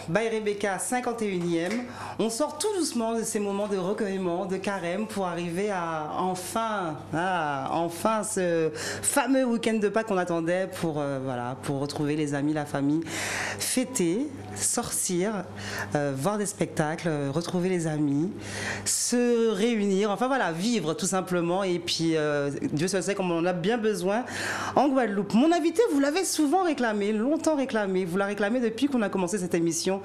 by Rebecca, 51e. On sort tout doucement de ces moments de recueillement, de carême, pour arriver à enfin ce fameux week-end de Pâques qu'on attendait pour retrouver les amis, la famille, fêter, sortir, voir des spectacles, retrouver les amis, se réunir, enfin voilà, vivre tout simplement. Et puis, Dieu seul sait comme on en a bien besoin en Guadeloupe. Mon invité, vous l'avez souvent réclamé, longtemps réclamé. Vous la réclamez depuis qu'on a commencé cette émission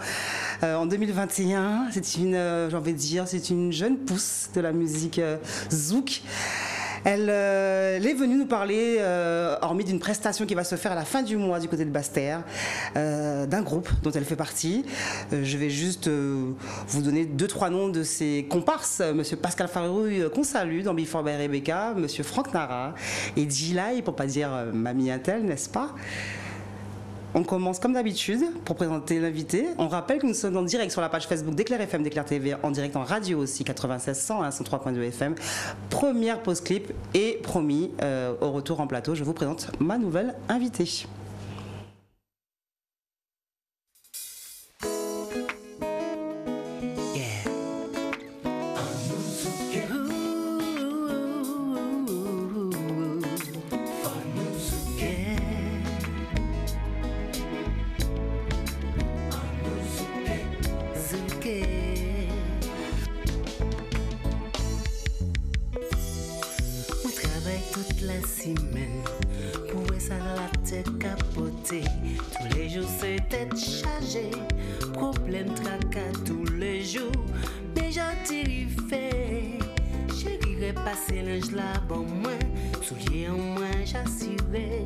en 2021. C'est une jeune pousse de la musique zouk. Elle est venue nous parler, hormis d'une prestation qui va se faire à la fin du mois du côté de Basse-Terre, d'un groupe dont elle fait partie. Je vais juste vous donner 2-3 noms de ses comparses. Monsieur Pascal Farouille, qu'on salue dans Before by Rebecca, Monsieur Franck Nara et Djilai, pour pas dire Mamie Intel, n'est-ce pas? On commence comme d'habitude pour présenter l'invité. On rappelle que nous sommes en direct sur la page Facebook d'Éclair FM, d'Éclair TV, en direct en radio aussi, 96 101 103.2 FM. Première pause clip et promis, au retour en plateau, je vous présente ma nouvelle invitée. Tous les jours c'est tête chargée, problème tracas tous les jours, mais j'en fait. J'ai passé l'ange là, bon moi, soulier en moi, j'assuré,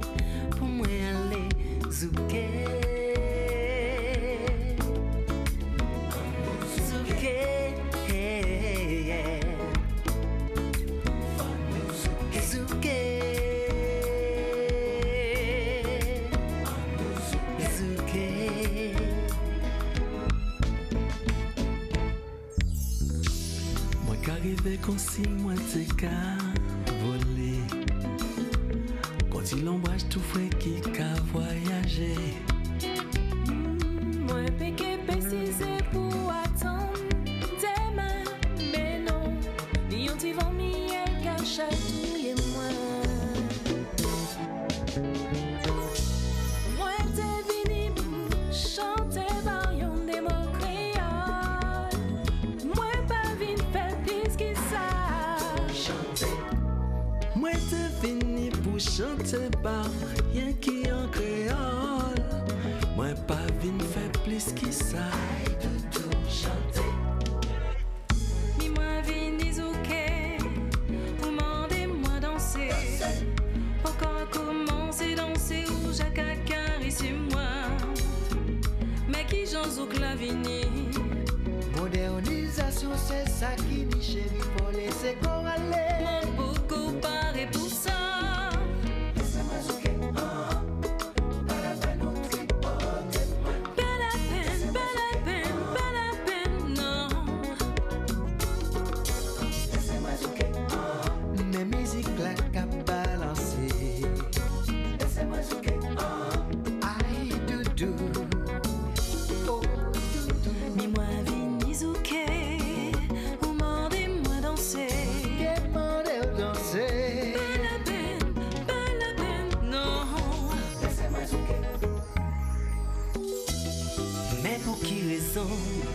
pour moi aller zouker. Quand si moi t'es qu'à voler, quand il embrasse tout frais qui qu'a voyagé. Moi péché précisé pour attendre tes mains, mais non, ni on t'y va miel qu'à chatouiller moi. Moi t'es venu pour chanter variant des mots créoles. Moi pas venu faire plus que ça. Moi t'es venu pour chanter par rien qui en créole. Moi pas venu faire plus que ça. Chanter. Mi moi vini zouké, ou mandez-moi danser. Encore commencer danser ou j'ai quelqu'un ici moi. Mais qui j'en zouk la vini? Modernisation c'est ça qui dit chérie, faut laisser qu'on aller. Mon beaucoup paré pour ça.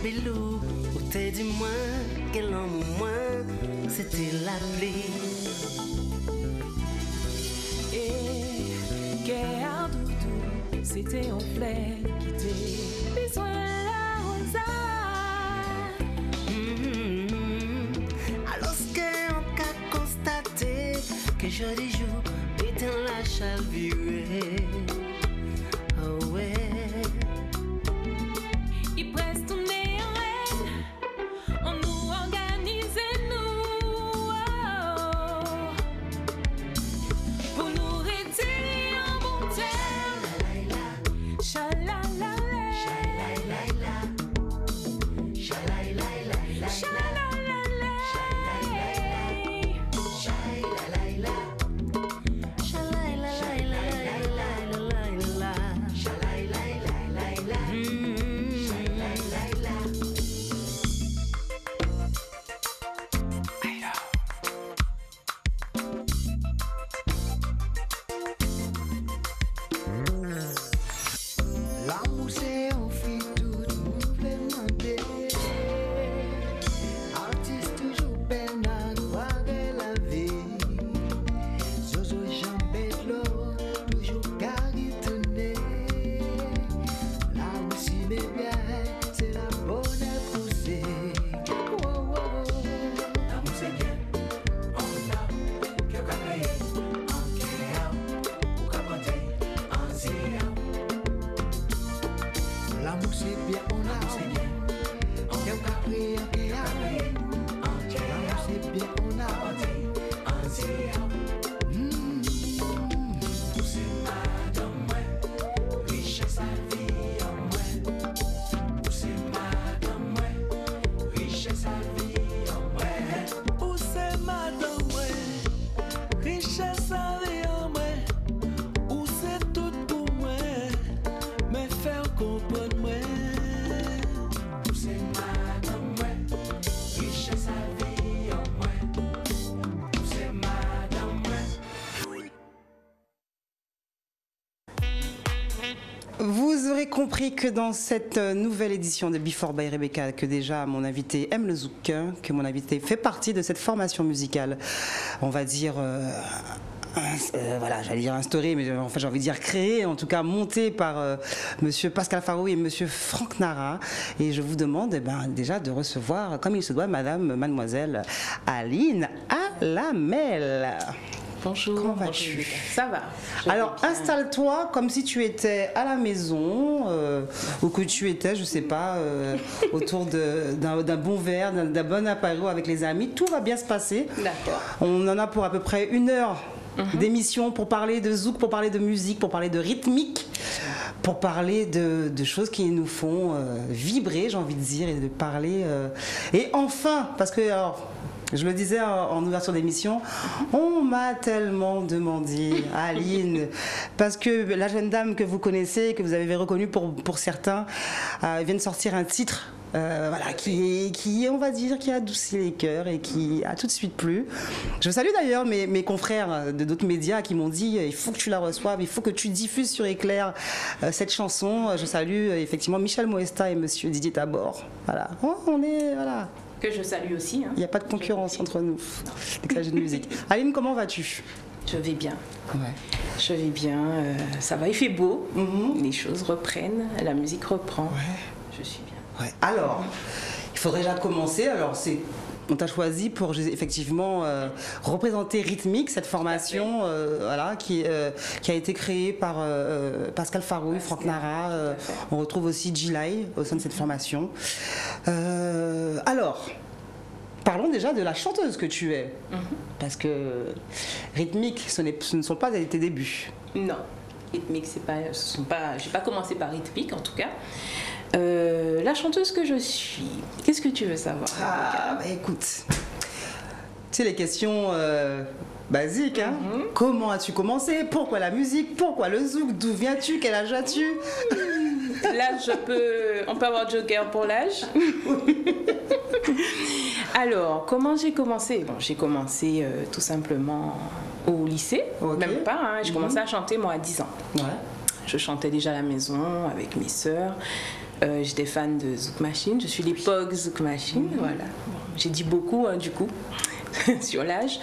Bilou, ou t'es dis-moi, quel homme ou moi, c'était la pluie. Et guerre doudou, c'était en plein qui t'est besoin la rosa. Alors qu'on a constaté que joli jour était la chalvirée. Oh ouais. mes biens, c'est la bonne poussée. Oh, oh, oh. L'amour c'est bien, on a, que cacaille, en kéa, ou capote, en zéa. L'amour c'est bien, on a, c'est bien, que cacaille, en kéa, l'amour c'est bien, on a, en zéa. Vous aurez compris que dans cette nouvelle édition de Before by Rebecca, que déjà mon invité aime le zouk, que mon invité fait partie de cette formation musicale, on va dire... voilà, j'allais dire instauré, mais en fait j'ai envie de dire créé, en tout cas monté par monsieur Pascal Faroui et monsieur Franck Nara. Et je vous demande déjà de recevoir, comme il se doit, mademoiselle Aline Alamel. Bonjour. Comment vas-tu? Ça va. Alors installe-toi comme si tu étais à la maison ou que tu étais, je sais pas, autour d'un bon verre, d'un bon apéro avec les amis. Tout va bien se passer. D'accord. On en a pour à peu près 1 heure d'émission pour parler de zouk, pour parler de musique, pour parler de rythmique, pour parler de choses qui nous font vibrer, j'ai envie de dire, et de parler. Et enfin, parce que... Alors, je le disais en ouverture d'émission, on m'a tellement demandé, Aline, parce que la jeune dame que vous connaissez, que vous avez reconnue pour certains, vient de sortir un titre. Voilà, qui, on va dire, qui a adouci les cœurs et qui a tout de suite plu. Je salue d'ailleurs mes confrères de d'autres médias qui m'ont dit il faut que tu la reçoives, il faut que tu diffuses sur Éclair cette chanson. Je salue effectivement Michel Moesta et monsieur Didier Tabor. Voilà, on est... Voilà. Que je salue aussi. Il n'y a pas de concurrence entre nous, dès qu'il s'agit de musique. Aline, comment vas-tu? Je vais bien. Ouais. Je vais bien. Ça va, il fait beau. Les choses reprennent. La musique reprend. Ouais. Je suis bien. Ouais. Alors, il faudrait déjà commencer. Alors, on t'a choisi pour effectivement représenter Rythmique, cette formation voilà, qui a été créée par Pascal Faroui, Franck Nara. On retrouve aussi Gilai au sein de cette formation. Alors, parlons déjà de la chanteuse que tu es. Parce que Rythmique, ce ne sont pas tes débuts. Non, Rythmique, j'ai pas commencé par Rythmique en tout cas. La chanteuse que je suis, qu'est-ce que tu veux savoir? Écoute, tu sais les questions basiques, hein? Comment as-tu commencé? Pourquoi la musique? Pourquoi le zouk? D'où viens-tu? Quel âge as-tu? L'âge, on peut avoir joker pour l'âge. Alors, comment j'ai commencé? Bon, j'ai commencé tout simplement au lycée, même pas, hein. J'ai commencé à chanter moi à 10 ans. Ouais. Je chantais déjà à la maison avec mes sœurs. J'étais fan de Zouk Machine, je suis l'époque Zouk Machine, voilà. Bon, j'ai dit beaucoup du coup sur l'âge.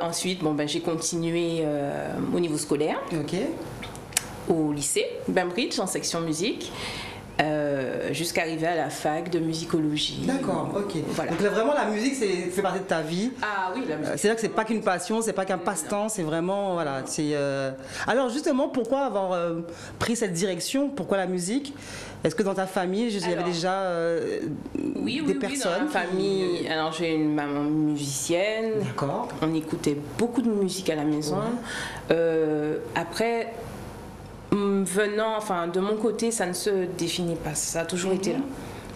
Ensuite, j'ai continué au niveau scolaire, au lycée, Bainbridge en section musique. Jusqu'à arriver à la fac de musicologie. D'accord, ok. Voilà. Donc là, vraiment la musique fait partie de ta vie. Ah oui, la musique. C'est-à-dire que c'est pas qu'une passion, c'est pas qu'un passe-temps, c'est vraiment voilà. Alors justement, pourquoi avoir pris cette direction? Pourquoi la musique? Est-ce que dans ta famille, il y avait déjà des personnes? Dans ma famille. Alors j'ai une maman musicienne. D'accord. On écoutait beaucoup de musique à la maison. Après. De mon côté, ça ne se définit pas. Ça a toujours été là.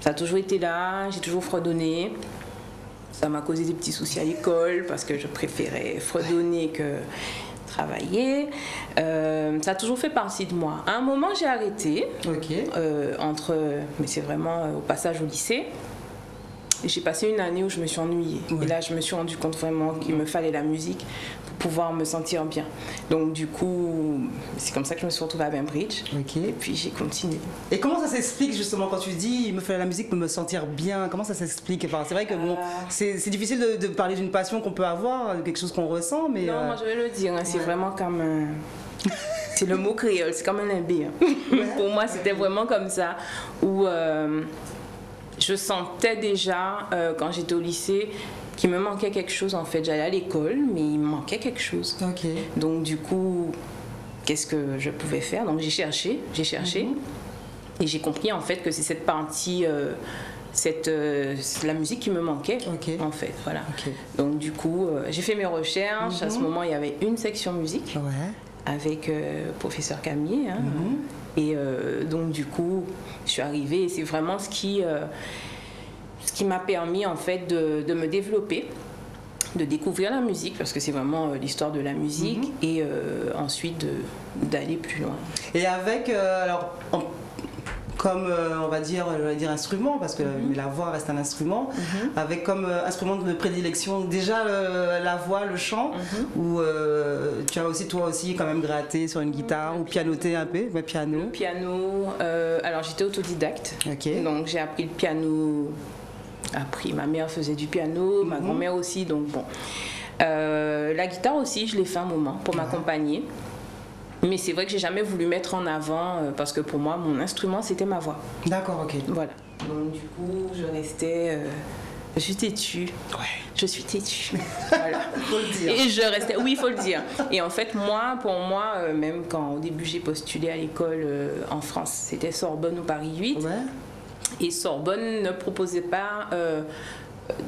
Ça a toujours été là. J'ai toujours fredonné. Ça m'a causé des petits soucis à l'école parce que je préférais fredonner que travailler. Ça a toujours fait partie de moi. À un moment, j'ai arrêté. Mais c'est vraiment au passage au lycée. J'ai passé une année où je me suis ennuyée. Et là, je me suis rendu compte vraiment qu'il me fallait la musique pour pouvoir me sentir bien. Donc du coup, c'est comme ça que je me suis retrouvée à Bainbridge. Et puis j'ai continué. Et comment ça s'explique justement quand tu dis il me fallait la musique pour me sentir bien? Comment ça s'explique? Enfin, c'est vrai que c'est difficile de parler d'une passion qu'on peut avoir, de quelque chose qu'on ressent, mais... Non, moi je vais le dire, c'est vraiment comme C'est le mot créole, c'est comme un imbé. Hein. Pour moi, c'était vraiment comme ça, où je sentais déjà, quand j'étais au lycée, qu'il me manquait quelque chose en fait. J'allais à l'école, mais il me manquait quelque chose. Ok. Donc du coup, qu'est-ce que je pouvais faire? Donc j'ai cherché, et j'ai compris en fait que c'est cette partie, c'est la musique qui me manquait, en fait. Voilà. Ok. Donc du coup, j'ai fait mes recherches. À ce moment, il y avait une section musique. Ouais. Avec professeur Camier. Hein, et donc du coup, je suis arrivée et c'est vraiment ce qui m'a permis en fait de me développer, de découvrir la musique, parce que c'est vraiment l'histoire de la musique, et ensuite d'aller plus loin. Et avec, comme on va dire instrument, parce que la voix reste un instrument, avec comme instrument de prédilection déjà la voix, le chant, ou tu as aussi toi aussi quand même gratté sur une guitare ou pianoté un peu, piano. Le piano, alors j'étais autodidacte, donc j'ai appris le piano, ma mère faisait du piano, ma grand-mère aussi, donc bon. La guitare aussi, je l'ai fait un moment pour m'accompagner. Mais c'est vrai que j'ai jamais voulu mettre en avant parce que pour moi, mon instrument, c'était ma voix. D'accord, ok. Voilà. Donc du coup, je restais... je suis têtue. Ouais. Je suis têtue. Voilà. Faut le dire. Et je restais... Oui, il faut le dire. Et en fait, pour moi, même quand au début j'ai postulé à l'école en France, c'était Sorbonne ou Paris 8. Ouais. Et Sorbonne ne proposait pas...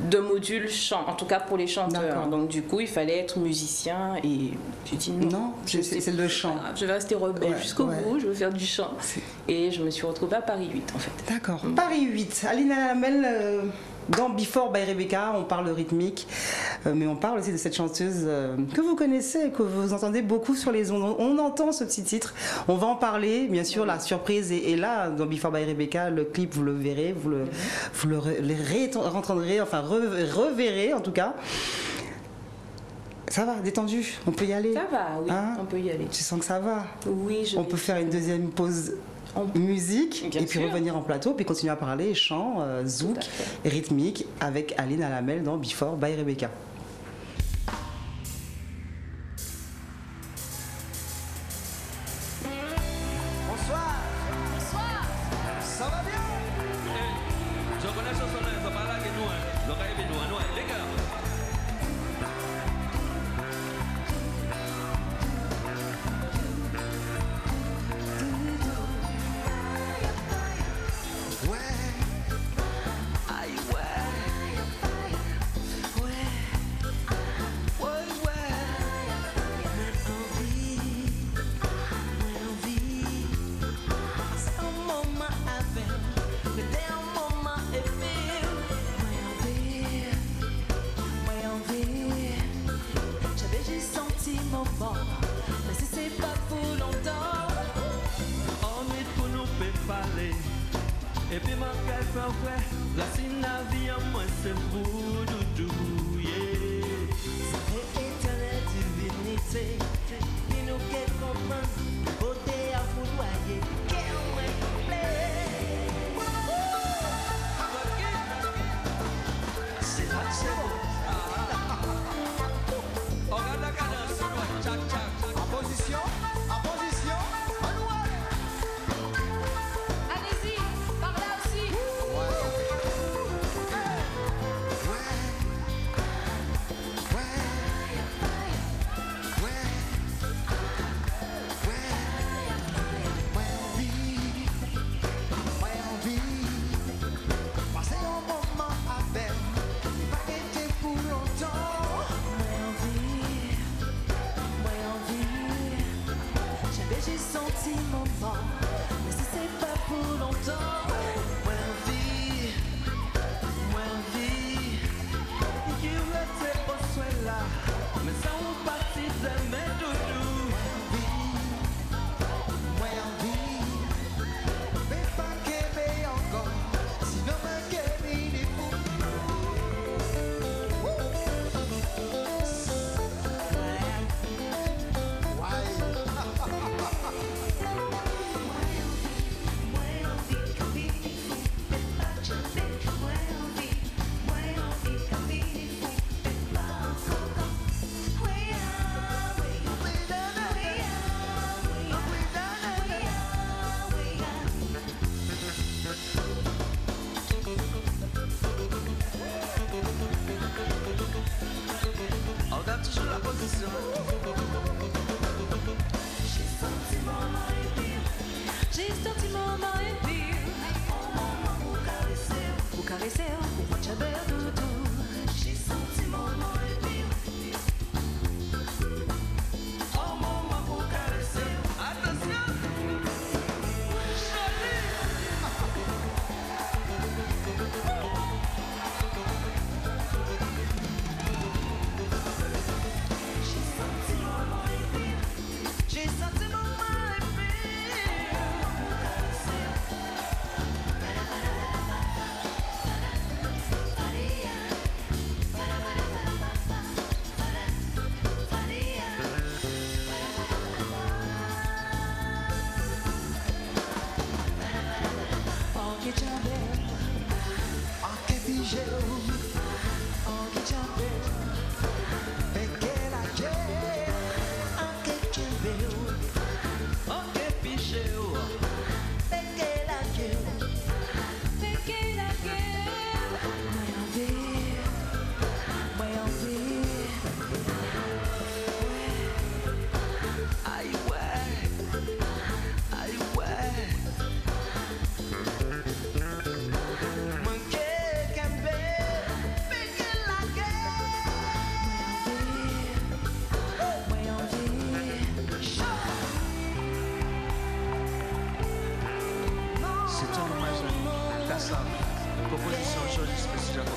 de module chant, en tout cas pour les chanteurs. Donc du coup, il fallait être musicien et j'ai dit non. Non, c'est le chant. Je vais rester rebelle jusqu'au bout, je veux faire du chant. Et je me suis retrouvée à Paris 8 en fait. D'accord. Paris 8. Alina Lamel, dans Before by Rebecca, on parle rythmique, mais on parle aussi de cette chanteuse que vous connaissez, que vous entendez beaucoup sur les ondes. On entend ce petit titre, on va en parler, bien sûr, la surprise est là, dans Before by Rebecca, le clip, vous le verrez, vous le reverrez en tout cas. Ça va, détendu, on peut y aller. Ça va, oui, on peut y aller. Tu sens que ça va? Oui, on peut faire une deuxième pause musique et puis revenir en plateau puis continuer à parler chant, zouk, rythmique avec Alina Lamel dans Before by Rebecca. Bonsoir. Ça va bien? Je connais ce son, ça parle avec nous, les gars. Et puis ma gueule fait vrai, la signe la vie à moi c'est pour doudou, yeah. C'est éternelle divinité, qui nous qu'elle comprend, beauté à foudroyer, qu'elle me plaît. C'est vrai, c'est beau. Regarde la cadence, tchac tchac. En position, Allez-y, par là aussi. senti moment et pire. Pour caresser, pour moi j'avais doudou. J'ai senti moment et pire. Oh maman pour caresser. Attention. J'ai senti moment et pire. Anche Chabel, anche Vigeo, anche Chabel, perché la gente, anche Chabel, anche Vigeo, perché la gente, perché la gente, vai ouvir, ai ué, manqué Cambé, perché la gente, vai ouvir, C'est un hommage à Kassab. Composition Georges spécial comme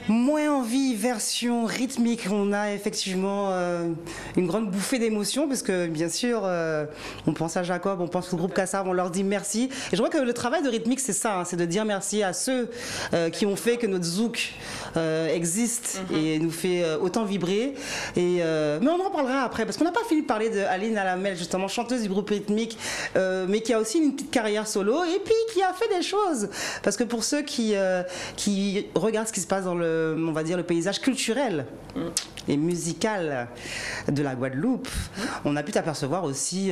Moins envie, version rythmique. On a effectivement une grande bouffée d'émotions parce que bien sûr, on pense à Jacob, on pense au groupe Kassab, on leur dit merci. Et je vois que le travail de rythmique, c'est ça, hein, c'est de dire merci à ceux qui ont fait que notre zouk existe et nous fait autant vibrer. Et, mais on en parlera après parce qu'on n'a pas fini de parler de Aline Alamel, justement chanteuse du groupe rythmique, mais qui a aussi une petite carrière solo et puis qui a fait des choses. Parce que pour ceux qui regardent ce qui se passe dans on va dire, le paysage culturel et musical de la Guadeloupe, on a pu t'apercevoir aussi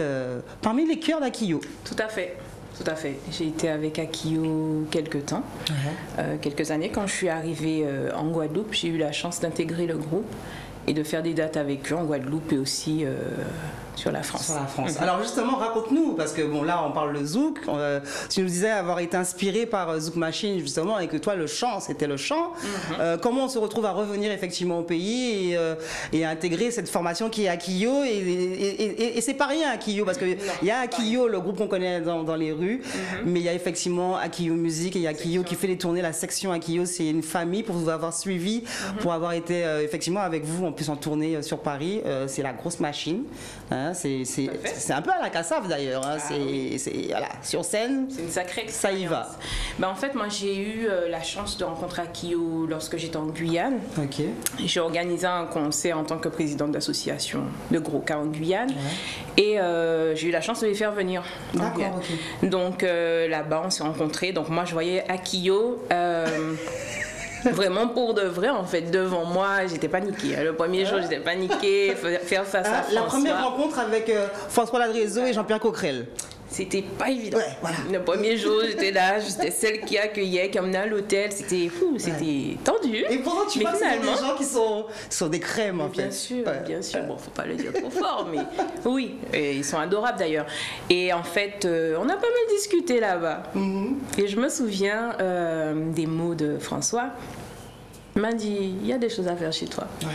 parmi les chœurs d'Akio. Tout à fait. Tout à fait. J'ai été avec Akio quelques temps, quelques années. Quand je suis arrivée en Guadeloupe, j'ai eu la chance d'intégrer le groupe et de faire des dates avec eux en Guadeloupe et aussi sur la France. Sur la France. Alors justement, raconte-nous, parce que bon, là on parle de zouk, tu nous disais avoir été inspiré par Zouk Machine justement et que toi le chant c'était le chant. Comment on se retrouve à revenir effectivement au pays et à intégrer cette formation qui est Akio et c'est pas rien Akio parce qu'il y a Akio, le groupe qu'on connaît dans les rues, mais il y a effectivement Akio Musique et il y a Akio qui fait les tournées, la section Akio, c'est une famille pour vous avoir suivi, pour avoir été effectivement avec vous en plus en tournée sur Paris, c'est la grosse machine. Hein, c'est un peu à la Kassab d'ailleurs, hein, c'est voilà, sur scène, c'est une sacrée ça y va. Ben, en fait, moi j'ai eu la chance de rencontrer Akio lorsque j'étais en Guyane. Ok. J'ai organisé un concert en tant que présidente d'association de Gros Cas en Guyane et j'ai eu la chance de les faire venir. D'accord, ok. Donc là-bas on s'est rencontrés, donc moi je voyais Akio vraiment pour de vrai en fait devant moi, j'étais paniquée. Le premier jour j'étais paniquée, faire face à François. La première rencontre avec François Ladrézo et Jean-Pierre Coquerel. C'était pas évident. Ouais, voilà. Le premier jour, j'étais là, j'étais celle qui accueillait, qui emmenait à l'hôtel. C'était fou, c'était tendu. Et pourtant, tu vois que c'est des gens qui sont des crèmes, en fait. Bien sûr, bien sûr. Bon, faut pas le dire trop fort, mais oui, et ils sont adorables d'ailleurs. Et en fait, on a pas mal discuté là-bas. Et je me souviens des mots de François. Il m'a dit, il y a des choses à faire chez toi. Ouais.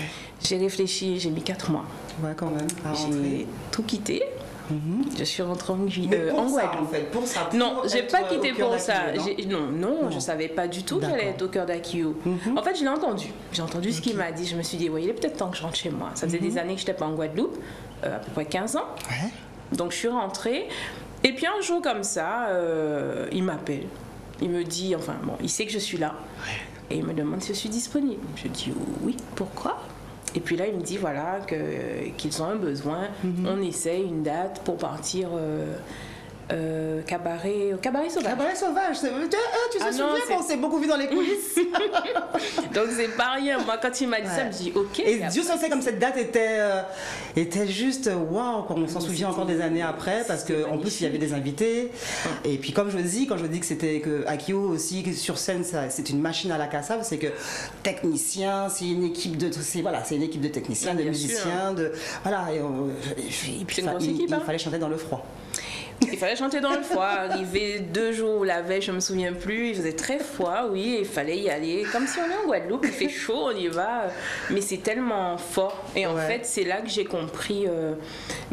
J'ai réfléchi, j'ai mis 4 mois. Ouais, quand même. J'ai tout quitté. Je suis rentrée en Guadeloupe. En fait, pour ça. Non, j'ai pas quitté pour ça. Non, je savais pas du tout D'accord. qu'elle allait être au cœur d'Akio. En fait, je l'ai entendu. J'ai entendu ce qu'il m'a dit. Je me suis dit, ouais, il est peut-être temps que je rentre chez moi. Ça faisait des années que je n'étais pas en Guadeloupe, à peu près 15 ans. Ouais. Donc, je suis rentrée. Et puis, un jour comme ça, il m'appelle. Il me dit, enfin, bon, il sait que je suis là. Et il me demande si je suis disponible. Je dis, oui, pourquoi ? Et puis là, il me dit qu'ils ont un besoin. On essaie une date pour partir Cabaret Sauvage. Cabaret Sauvage, tu te Ah non, souviens c'est- qu'on s'est beaucoup vu dans les coulisses. Donc c'est pas rien. Moi, quand il m'a dit ça, je me dis ok. Et Dieu seul sait comme cette date était juste waouh, on s'en souvient encore des années après, parce c'était qu'en plus il y avait des invités. Et puis comme quand je dis que c'était que Akio aussi que sur scène, c'est une machine à la cassave, c'est que technicien, c'est une équipe de techniciens, de Bien musiciens, de voilà. Et puis C'est une grosse équipe, il hein. fallait chanter dans le froid. Il fallait chanter dans le froid. Arrivé 2 jours la veille, je me souviens plus. Il faisait très froid, oui. Il fallait y aller. Comme si on est en Guadeloupe, il fait chaud, on y va. Mais c'est tellement fort. Et en Ouais. fait, c'est là que j'ai compris.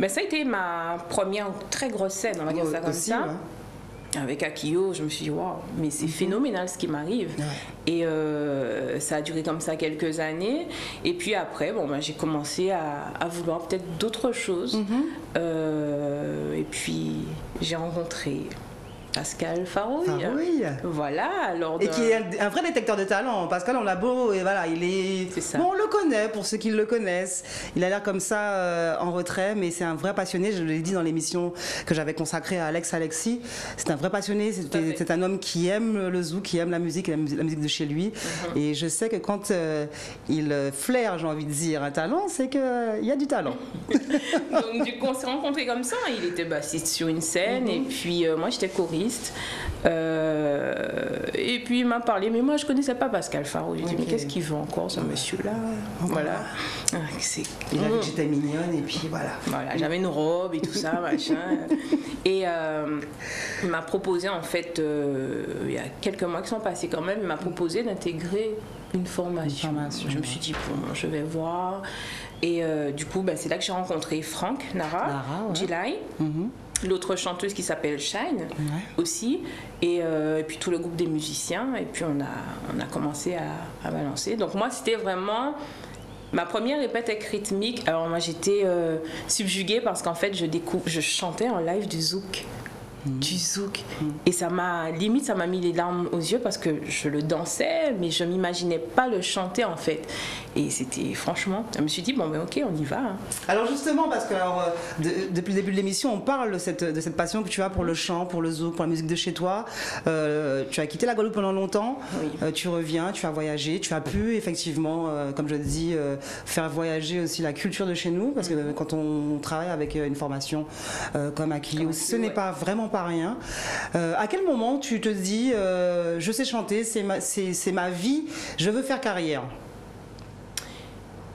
Ça a été ma première très grosse scène, on va dire ça comme Aussi, ça. ouais. Avec Akio, je me suis dit, waouh, mais c'est phénoménal ce qui m'arrive. Ouais. Et ça a duré comme ça quelques années. Et puis après, j'ai commencé à vouloir peut-être d'autres choses. Et puis, j'ai rencontré Pascal Farouille. Farouille. Voilà, alors Et qui est un vrai détecteur de talent. Pascal, on l'a beau, et voilà, il est. C'est ça. Bon, on le connaît pour ceux qui le connaissent. Il a l'air comme ça en retrait, mais c'est un vrai passionné. Je l'ai dit dans l'émission que j'avais consacrée à Alexis. C'est un vrai passionné. C'est un homme qui aime le zouk, qui aime la musique, la musique de chez lui. Et je sais que quand il flaire, j'ai envie de dire, un talent, c'est qu'il y a du talent. Donc du coup on s'est rencontrés comme ça, il était bassiste sur une scène et puis moi j'étais choriste. Et puis il m'a parlé, mais moi je connaissais pas Pascal Farouille. J'ai dit mais qu'est-ce qu'il veut encore ce monsieur-là? Voilà. Il a vu que j'étais mignonne et puis voilà. Voilà, j'avais une robe et tout ça, machin. Et il m'a proposé en fait, il y a quelques mois qui sont passés quand même, il m'a proposé d'intégrer une formation. Je me suis dit bon, je vais voir. Et du coup, c'est là que j'ai rencontré Franck Nara, ouais. Jilai, l'autre chanteuse qui s'appelle Shine aussi, et puis tout le groupe des musiciens. Et puis on a commencé à balancer. Donc moi, c'était vraiment ma première répète avec rythmique. Alors moi, j'étais subjuguée parce qu'en fait, je chantais en live du zouk. Du zouk. Et ça m'a mis les larmes aux yeux parce que je le dansais, mais je m'imaginais pas le chanter en fait. Et c'était franchement, je me suis dit bon ok, on y va. Hein. Alors justement, parce que depuis le début de l'émission, on parle de cette passion que tu as pour le chant, pour le zouk, pour la musique de chez toi. Tu as quitté la Guadeloupe pendant longtemps. Oui. Tu reviens, tu as voyagé, tu as pu effectivement, comme je le dis, faire voyager aussi la culture de chez nous, parce que quand on travaille avec une formation comme Akio, ce n'est pas vraiment pas rien. À quel moment tu te dis je sais chanter, c'est ma vie, je veux faire carrière?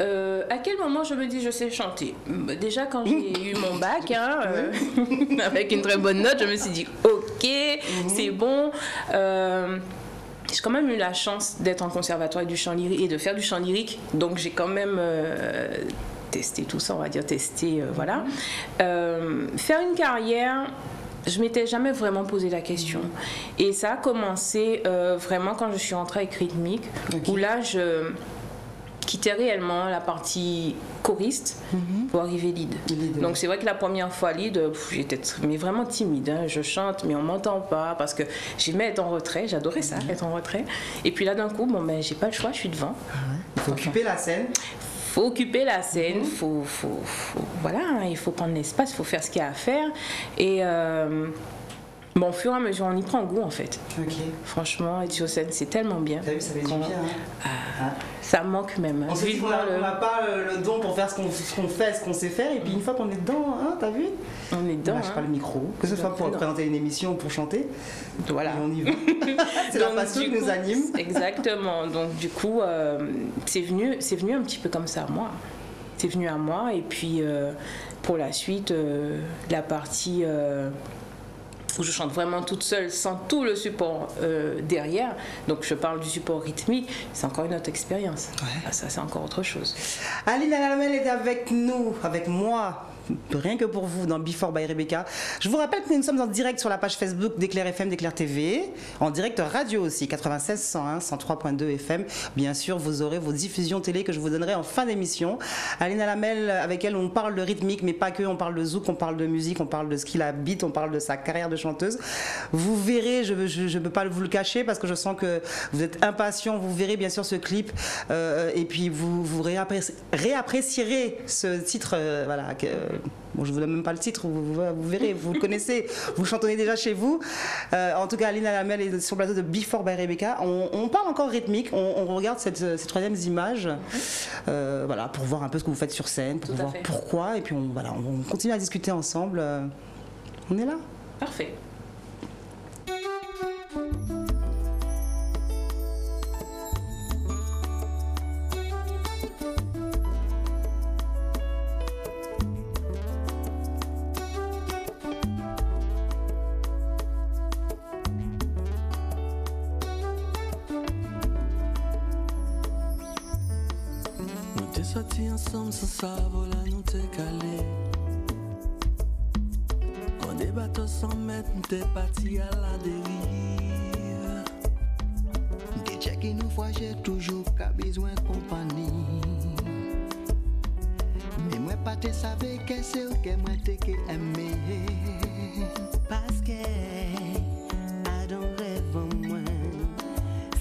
À quel moment je me dis je sais chanter? Déjà quand j'ai eu mon bac, avec une très bonne note, je me suis dit ok, c'est bon. J'ai quand même eu la chance d'être en conservatoire du chant lyrique et de faire du chant lyrique, donc j'ai quand même testé tout ça, on va dire voilà. Faire une carrière, je m'étais jamais vraiment posé la question. Et ça a commencé vraiment quand je suis rentrée avec Rythmique, où là je quittais réellement la partie choriste pour arriver lead. Donc c'est vrai que la première fois lead, j'étais vraiment timide. Hein. Je chante, mais on m'entend pas parce que j'aimais être en retrait. J'adorais ça, être en retrait. Et puis là d'un coup, j'ai pas le choix, je suis devant. Il faut occuper la scène. Faut occuper la scène, voilà, il faut prendre l'espace, il faut faire ce qu'il y a à faire. Et au fur et à mesure, on y prend goût en fait. Franchement, être sur scène, c'est tellement bien. T'as vu, ça fait du bien. Ça manque même. On se dit qu'on n'a pas le don pour faire ce qu'on fait, ce qu'on sait faire, et puis une fois qu'on est dedans, t'as vu? On est dedans. On lâche pas le micro, que ce soit pour présenter une émission ou pour chanter. Voilà. Et on y va. C'est la passion qui nous anime. Exactement. Donc du coup, c'est venu un petit peu comme ça à moi. C'est venu à moi, et puis pour la suite, la partie où je chante vraiment toute seule, sans tout le support derrière. Donc je parle du support rythmique, c'est encore une autre expérience. Ça, c'est encore autre chose. Aline Alamel est avec nous, avec moi. Rien que pour vous dans Before by Rebecca. Je vous rappelle que nous sommes en direct sur la page Facebook d'Éclair FM, d'Éclair TV, en direct radio aussi, 96 101 103.2 FM. Bien sûr, vous aurez vos diffusions télé que je vous donnerai en fin d'émission. Aline Alamel, avec elle, on parle de rythmique, mais pas que. On parle de zouk, on parle de musique, on parle de ce qu'il habite, on parle de sa carrière de chanteuse. Vous verrez, je ne peux pas vous le cacher parce que je sens que vous êtes impatient. Vous verrez bien sûr ce clip et puis vous réapprécierez ce titre, voilà. Bon, je vous donne même pas le titre, vous verrez, vous le connaissez, vous le chantonnez déjà chez vous. En tout cas, Aline Alamel est sur le plateau de Before by Rebecca. On parle encore rythmique, on regarde ces troisièmes images, voilà, pour voir un peu ce que vous faites sur scène, pour voir pourquoi, et puis on continue à discuter ensemble. On est là. Parfait. Sorti ensemble sans savoir là nous t'es calé. On des bateaux sans mettre, nous t'es parti à la dérive. Des chèques qui nous voyageait toujours qu'à besoin de compagnie. Mais moi pas te savais que c'est que moi te que aimé. Parce que I don't rêve en moi.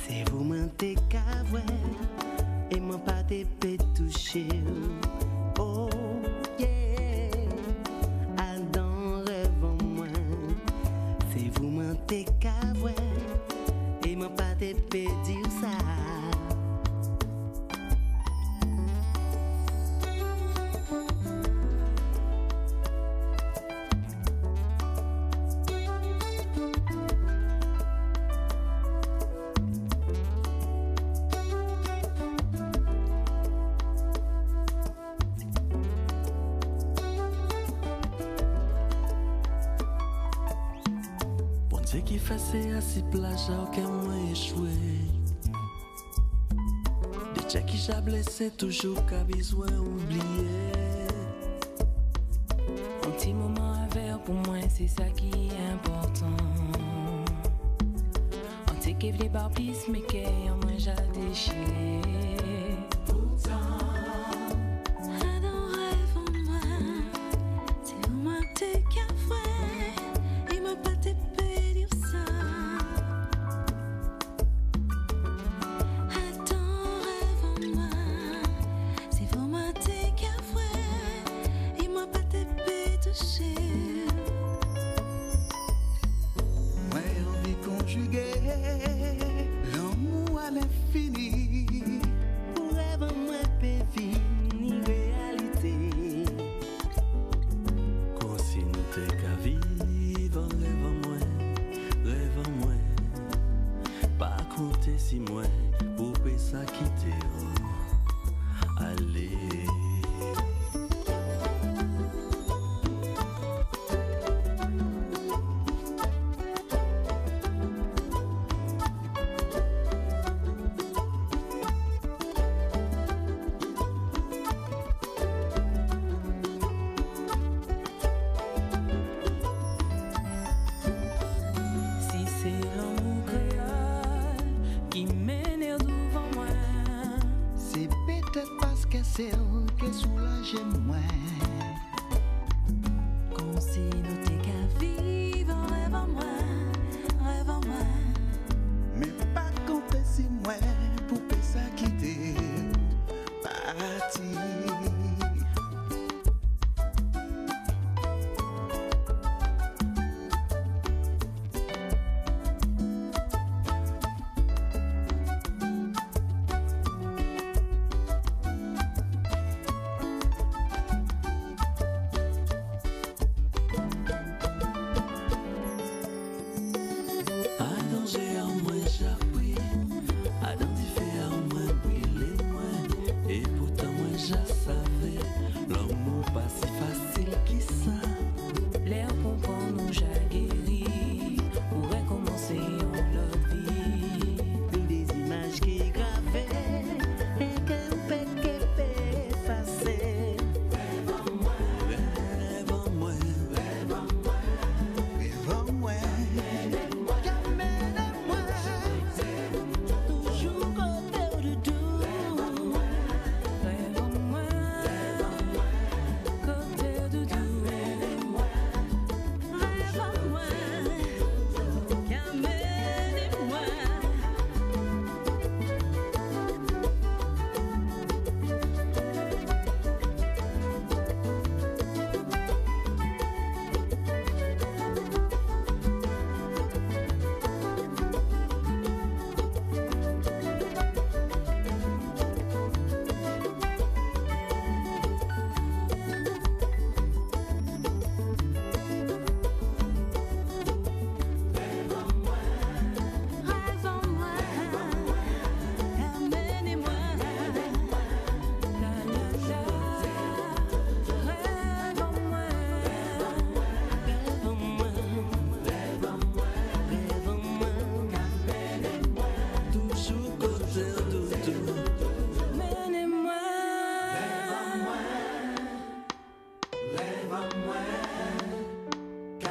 C'est vous moi te qu'avoir. Et moi pas te peut toucher. Oh yeah, I don't rêve en moi. C'est vous moi te qu'avoir. Et moi pas te peut dire ça. C'est qui fait c'est assis plage à aucun moi échoué. Des chèques qui j'ai blessé toujours qu'à besoin oublié. Un petit moment avec pour moi c'est ça qui est important. On sait qu'il y a des barbies mais qu'il y a moins j'ai déchiré. L'amour à l'infini, pour rêve moi peut vivre réalité. Comme si nous t'es qu'à vivre, rêve en moi. Pas compter si moi, pour payer ça quitter. Allez. C'est l'amour créole qui mène devant moi.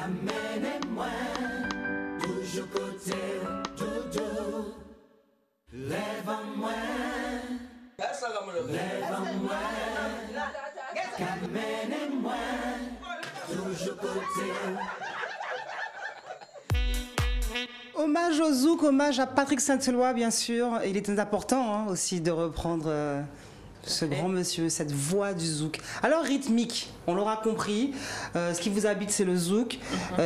Amenez-moi, toujours côté, doudou. Lève-moi, lève-moi. Amenez-moi, toujours côté. Hommage au zouk, hommage à Patrick Saint-Éloi, bien sûr. Il était important aussi de reprendre ce grand monsieur, cette voix du zouk. Alors, rythmique, on l'aura compris, ce qui vous habite, c'est le zouk.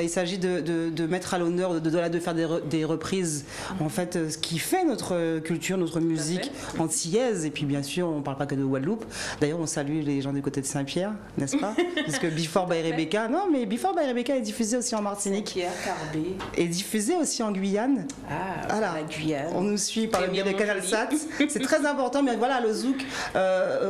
Il s'agit de mettre à l'honneur, de faire des reprises, en fait, ce qui fait notre culture, notre musique antillaise. Et puis, bien sûr, on ne parle pas que de Guadeloupe. D'ailleurs, on salue les gens du côté de Saint-Pierre, n'est-ce pas? Puisque Before by Rebecca, non, mais Before by Rebecca est diffusé aussi en Martinique. Pierre Carbet. Et diffusé aussi en Guyane. Ah, Voilà. la Guyane. On nous suit par le biais des Canal Sat. C'est très important, mais voilà, le zouk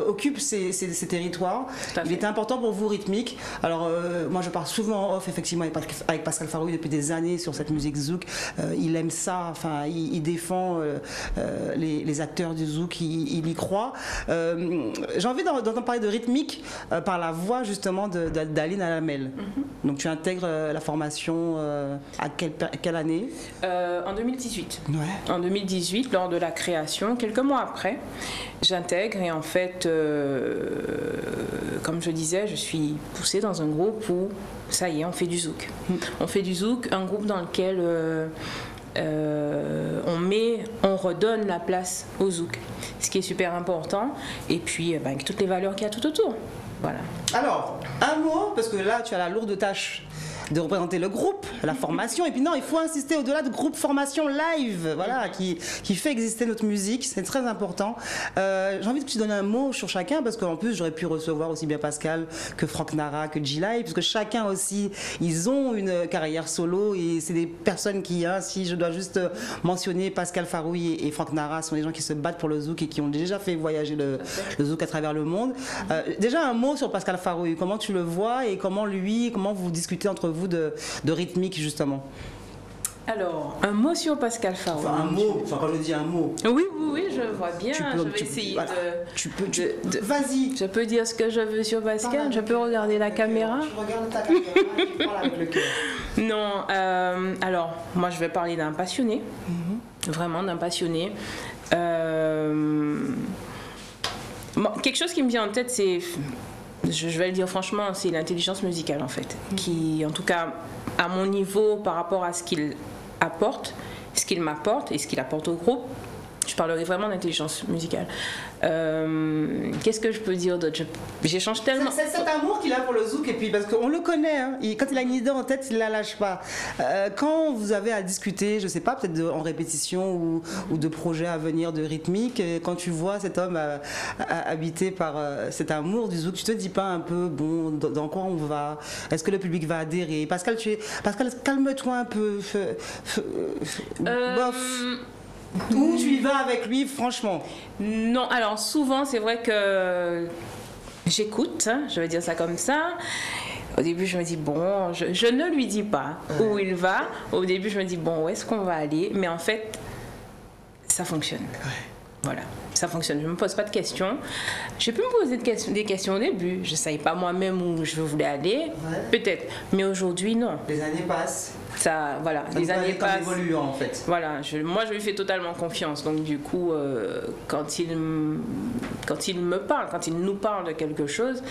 occupe ces territoires. Il était important pour vous, rythmique. Alors, moi, je parle souvent en off, effectivement, avec Pascal Farouille depuis des années sur cette musique zouk. Il aime ça, enfin, il défend les acteurs du zouk, il y croit. J'ai envie d'entendre parler de rythmique par la voix, justement, d'Aline Alamel. Donc, tu intègres la formation à quelle année? En 2018. Ouais. En 2018, lors de la création, quelques mois après, j'intègre et en fait, comme je disais, je suis poussée dans un groupe où, ça y est, on fait du zouk. On fait du zouk, un groupe dans lequel on redonne la place au zouk, ce qui est super important, et puis avec toutes les valeurs qu'il y a tout autour. Voilà. Alors, un mot, parce que là, tu as la lourde tâche de représenter le groupe, la formation, et puis non, il faut insister au-delà de groupe formation live, voilà, qui fait exister notre musique, c'est très important. J'ai envie que tu donnes un mot sur chacun, parce qu'en plus, j'aurais pu recevoir aussi bien Pascal que Franck Nara, que G-Live, parce que chacun aussi, ils ont une carrière solo, et c'est des personnes qui, si je dois juste mentionner Pascal Farouille et Franck Nara, sont des gens qui se battent pour le zouk et qui ont déjà fait voyager le zouk à travers le monde. Déjà un mot sur Pascal Farouille, comment tu le vois et comment vous discutez entre vous de rythmique, justement? Alors, un mot sur Pascal Farouille. Enfin, un mot, enfin quand je dis un mot. Oui, je vois bien. Je vais essayer de... Vas-y. Je peux dire ce que je veux sur Pascal. Je peux regarder la caméra. Je regarde ta caméra, tu parles avec le cœur. Non, alors, moi je vais parler d'un passionné. Vraiment d'un passionné. Quelque chose qui me vient en tête, c'est... Je vais le dire franchement, c'est l'intelligence musicale en fait, qui en tout cas à mon niveau par rapport à ce qu'il apporte, ce qu'il m'apporte et ce qu'il apporte au groupe, je parlerai vraiment d'intelligence musicale. Qu'est-ce que je peux dire d'autre? J'échange tellement. C'est cet amour qu'il a pour le zouk, et puis parce qu'on le connaît, quand il a une idée en tête, il la lâche pas. Quand vous avez à discuter, je sais pas, peut-être en répétition ou de projets à venir de rythmique, quand tu vois cet homme habité par cet amour du zouk, tu te dis pas un peu, bon, dans quoi on va? Est-ce que le public va adhérer? Pascal, calme-toi un peu. Bof. Où tu y vas avec lui, franchement? Non, alors souvent c'est vrai que j'écoute, je vais dire ça comme ça. Au début je me dis bon, je ne lui dis pas où il va. Au début je me dis bon, où est-ce qu'on va aller? Mais en fait, ça fonctionne. Voilà, ça fonctionne. Je ne me pose pas de questions. J'ai pu me poser des questions au début. Je ne savais pas moi-même où je voulais aller. Peut-être. Mais aujourd'hui, non. Les années passent. Ça, voilà, les années passent. Évoluant, en fait. Voilà, moi je lui fais totalement confiance. Donc du coup, quand il me parle, quand il nous parle de quelque chose,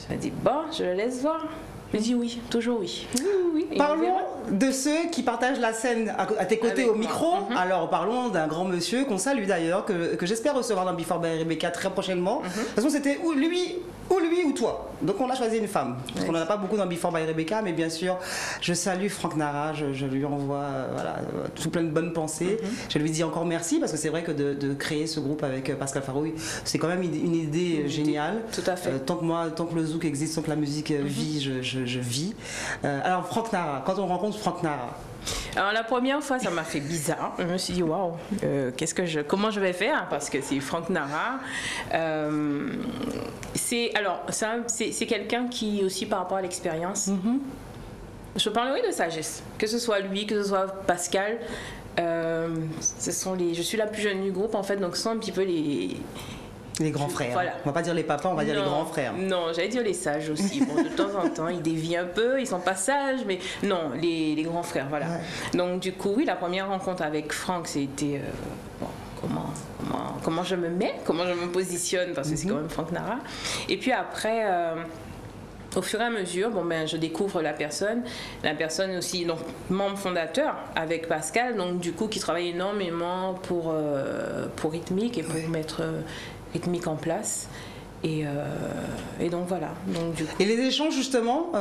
je me dis bon, je le laisse voir. Je dis oui, toujours oui. Oui. Parlons de ceux qui partagent la scène à tes côtés au micro. Alors parlons d'un grand monsieur qu'on salue d'ailleurs, que j'espère recevoir dans Before by Rebecca très prochainement. De toute façon, c'était ou lui ou toi. Donc on a choisi une femme. Parce qu'on n'en a pas beaucoup dans Before by Rebecca, mais bien sûr, je salue Franck Nara, je lui envoie tout plein de bonnes pensées. Je lui dis encore merci, parce que c'est vrai que de créer ce groupe avec Pascal Farouille, c'est quand même une idée géniale. Tout à fait. Tant que le zouk existe, tant que la musique vit, je vis. Alors Franck Nara, quand on rencontre Franck Nara. Alors la première fois, ça m'a fait bizarre. Je me suis dit waouh, comment je vais faire, parce que c'est Franck Nara. C'est quelqu'un qui aussi par rapport à l'expérience. Je parlerai de sagesse, que ce soit lui, que ce soit Pascal. Je suis la plus jeune du groupe en fait, donc ce sont un petit peu Les grands frères. Voilà. On va pas dire les papas, on va dire les Non, grands frères. Non, j'allais dire les sages aussi. Bon, de temps en temps, ils dévient un peu, ils sont pas sages, mais non, les grands frères, voilà. Ouais. Donc du coup, oui, la première rencontre avec Franck, c'était bon, comment je me mets, comment je me positionne, parce que c'est quand même Franck Nara. Et puis après, au fur et à mesure, bon, ben, je découvre la personne aussi, donc membre fondateur avec Pascal, donc du coup qui travaille énormément pour Rythmique et pour mettre Rythmique en place. Et donc voilà. Donc, du coup, Et les échanges justement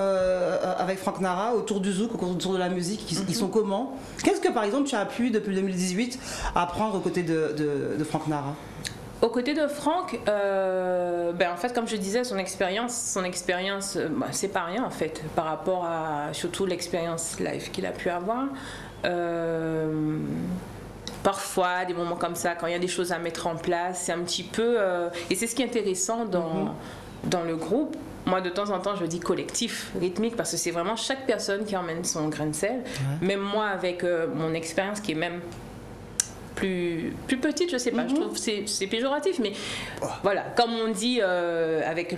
avec Franck Nara autour du zouk, autour de la musique, ils sont comment? Qu'est-ce que par exemple tu as pu depuis 2018 apprendre aux côtés de Franck Nara? Aux côtés de Franck, en fait, comme je disais, son expérience, c'est pas rien en fait, par rapport à surtout l'expérience live qu'il a pu avoir. Parfois, des moments comme ça, quand il y a des choses à mettre en place, c'est un petit peu... et c'est ce qui est intéressant dans le groupe. Moi, de temps en temps, je dis collectif, rythmique, parce que c'est vraiment chaque personne qui emmène son grain de sel. Ouais. Même moi, avec mon expérience qui est même plus petite, je sais pas, je trouve que c'est péjoratif, mais voilà, comme on dit avec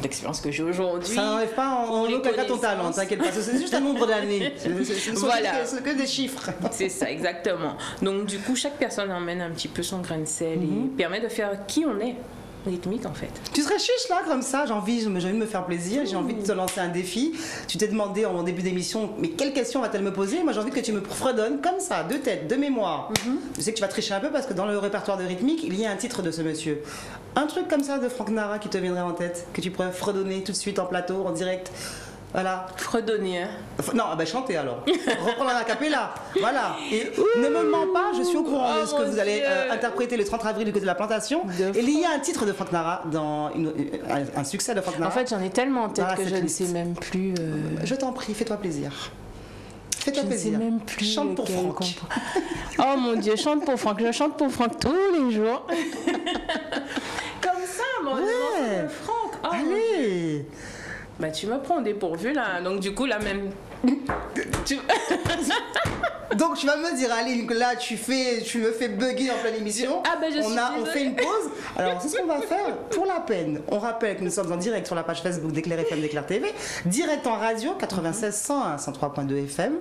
l'expérience que j'ai aujourd'hui. Ça n'enlève pas en aucun ton talent, t'inquiète pas, c'est juste un nombre d'années. C'est que des chiffres. C'est ça, exactement. Donc du coup, chaque personne emmène un petit peu son grain de sel et permet de faire qui on est. Rythmique en fait. Tu serais chiche là comme ça, j'ai envie de me faire plaisir, j'ai envie de te lancer un défi. Tu t'es demandé en début d'émission, mais quelle question va-t-elle me poser? Moi j'ai envie que tu me fredonnes comme ça, de tête, de mémoire. Je sais que tu vas tricher un peu parce que dans le répertoire de Rythmique, il y a un titre de ce monsieur. Un truc comme ça de Franck Nara qui te viendrait en tête, que tu pourrais fredonner tout de suite en plateau, en direct. Voilà. Fredonner. Non, chanter alors. Reprendre un acapella. Voilà. Et ne me mens pas, je suis au courant de ce que vous allez interpréter le 30 avril du côté de la plantation. Et il y a un titre de Franck Nara, un succès de Franck Nara. En fait, j'en ai tellement en tête que je ne sais même plus. Je t'en prie, fais-toi plaisir. Fais-toi plaisir. Je ne sais même plus. Chante pour Franck. Oh mon Dieu, chante pour Franck. Je chante pour Franck tous les jours. Comme ça, mon ouais. Franck. Oh, allez. Bah, tu me prends au dépourvu là, donc du coup là même. Donc tu vas me dire, allez, là tu me fais bugger en pleine émission. Ah ben on fait une pause. Alors c'est ce qu'on va faire pour la peine. On rappelle que nous sommes en direct sur la page Facebook d'Éclair FM, d'Éclair TV, direct en radio 96 101 103.2 FM.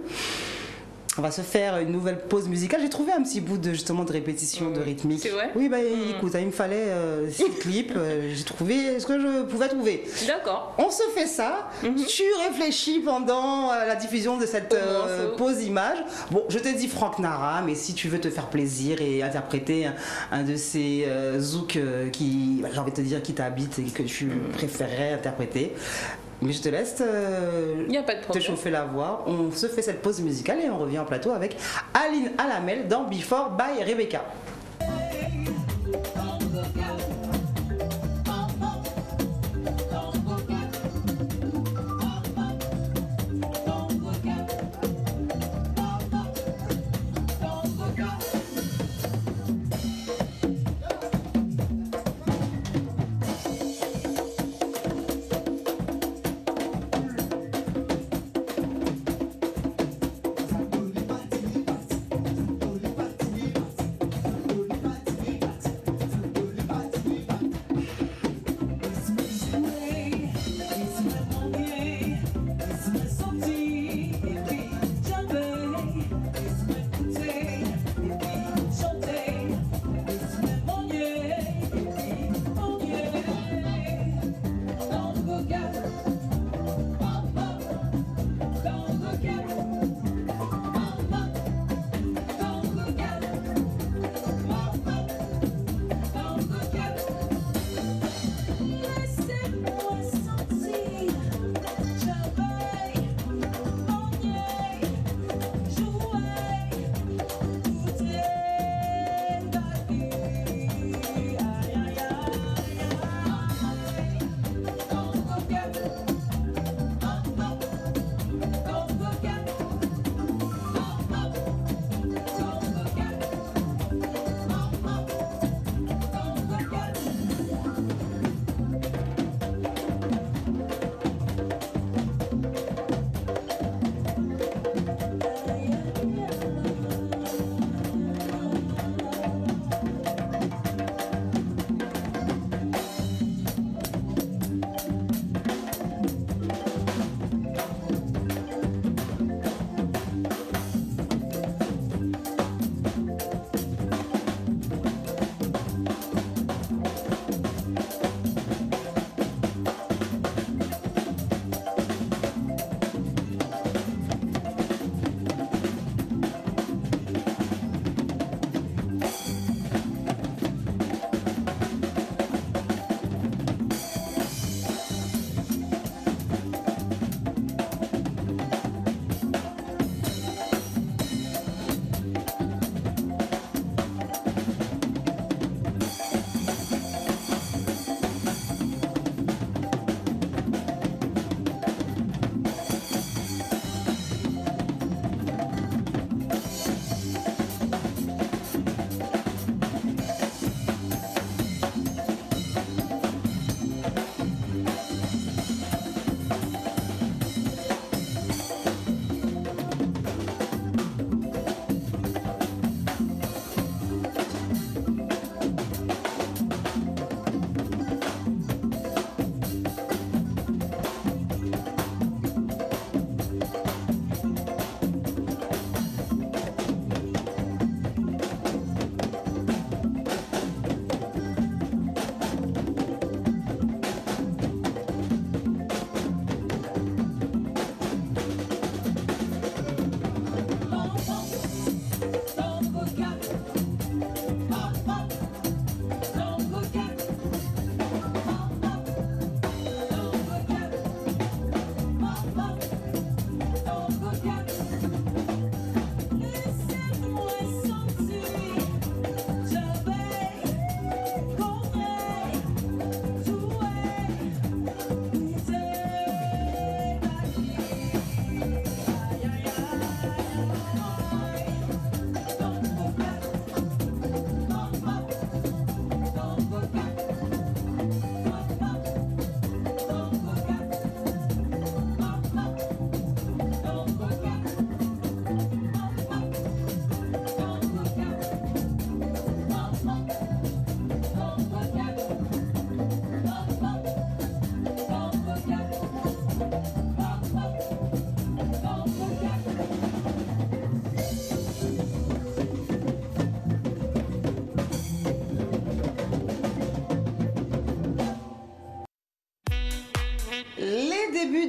On va se faire une nouvelle pause musicale. J'ai trouvé un petit bout de répétition de Rythmique. C'est vrai? Oui, écoute, il me fallait 6 clips. J'ai trouvé ce que je pouvais trouver. D'accord. On se fait ça. Tu réfléchis pendant la diffusion de cette pause image. Bon, je t'ai dit Franck Nara, mais si tu veux te faire plaisir et interpréter un de ces zouk qui, j'ai envie de te dire, qui t'habite et que tu préférerais interpréter. Mais je te laisse te chauffer la voix. On se fait cette pause musicale et on revient en plateau avec Aline Alamel dans Before by Rebecca.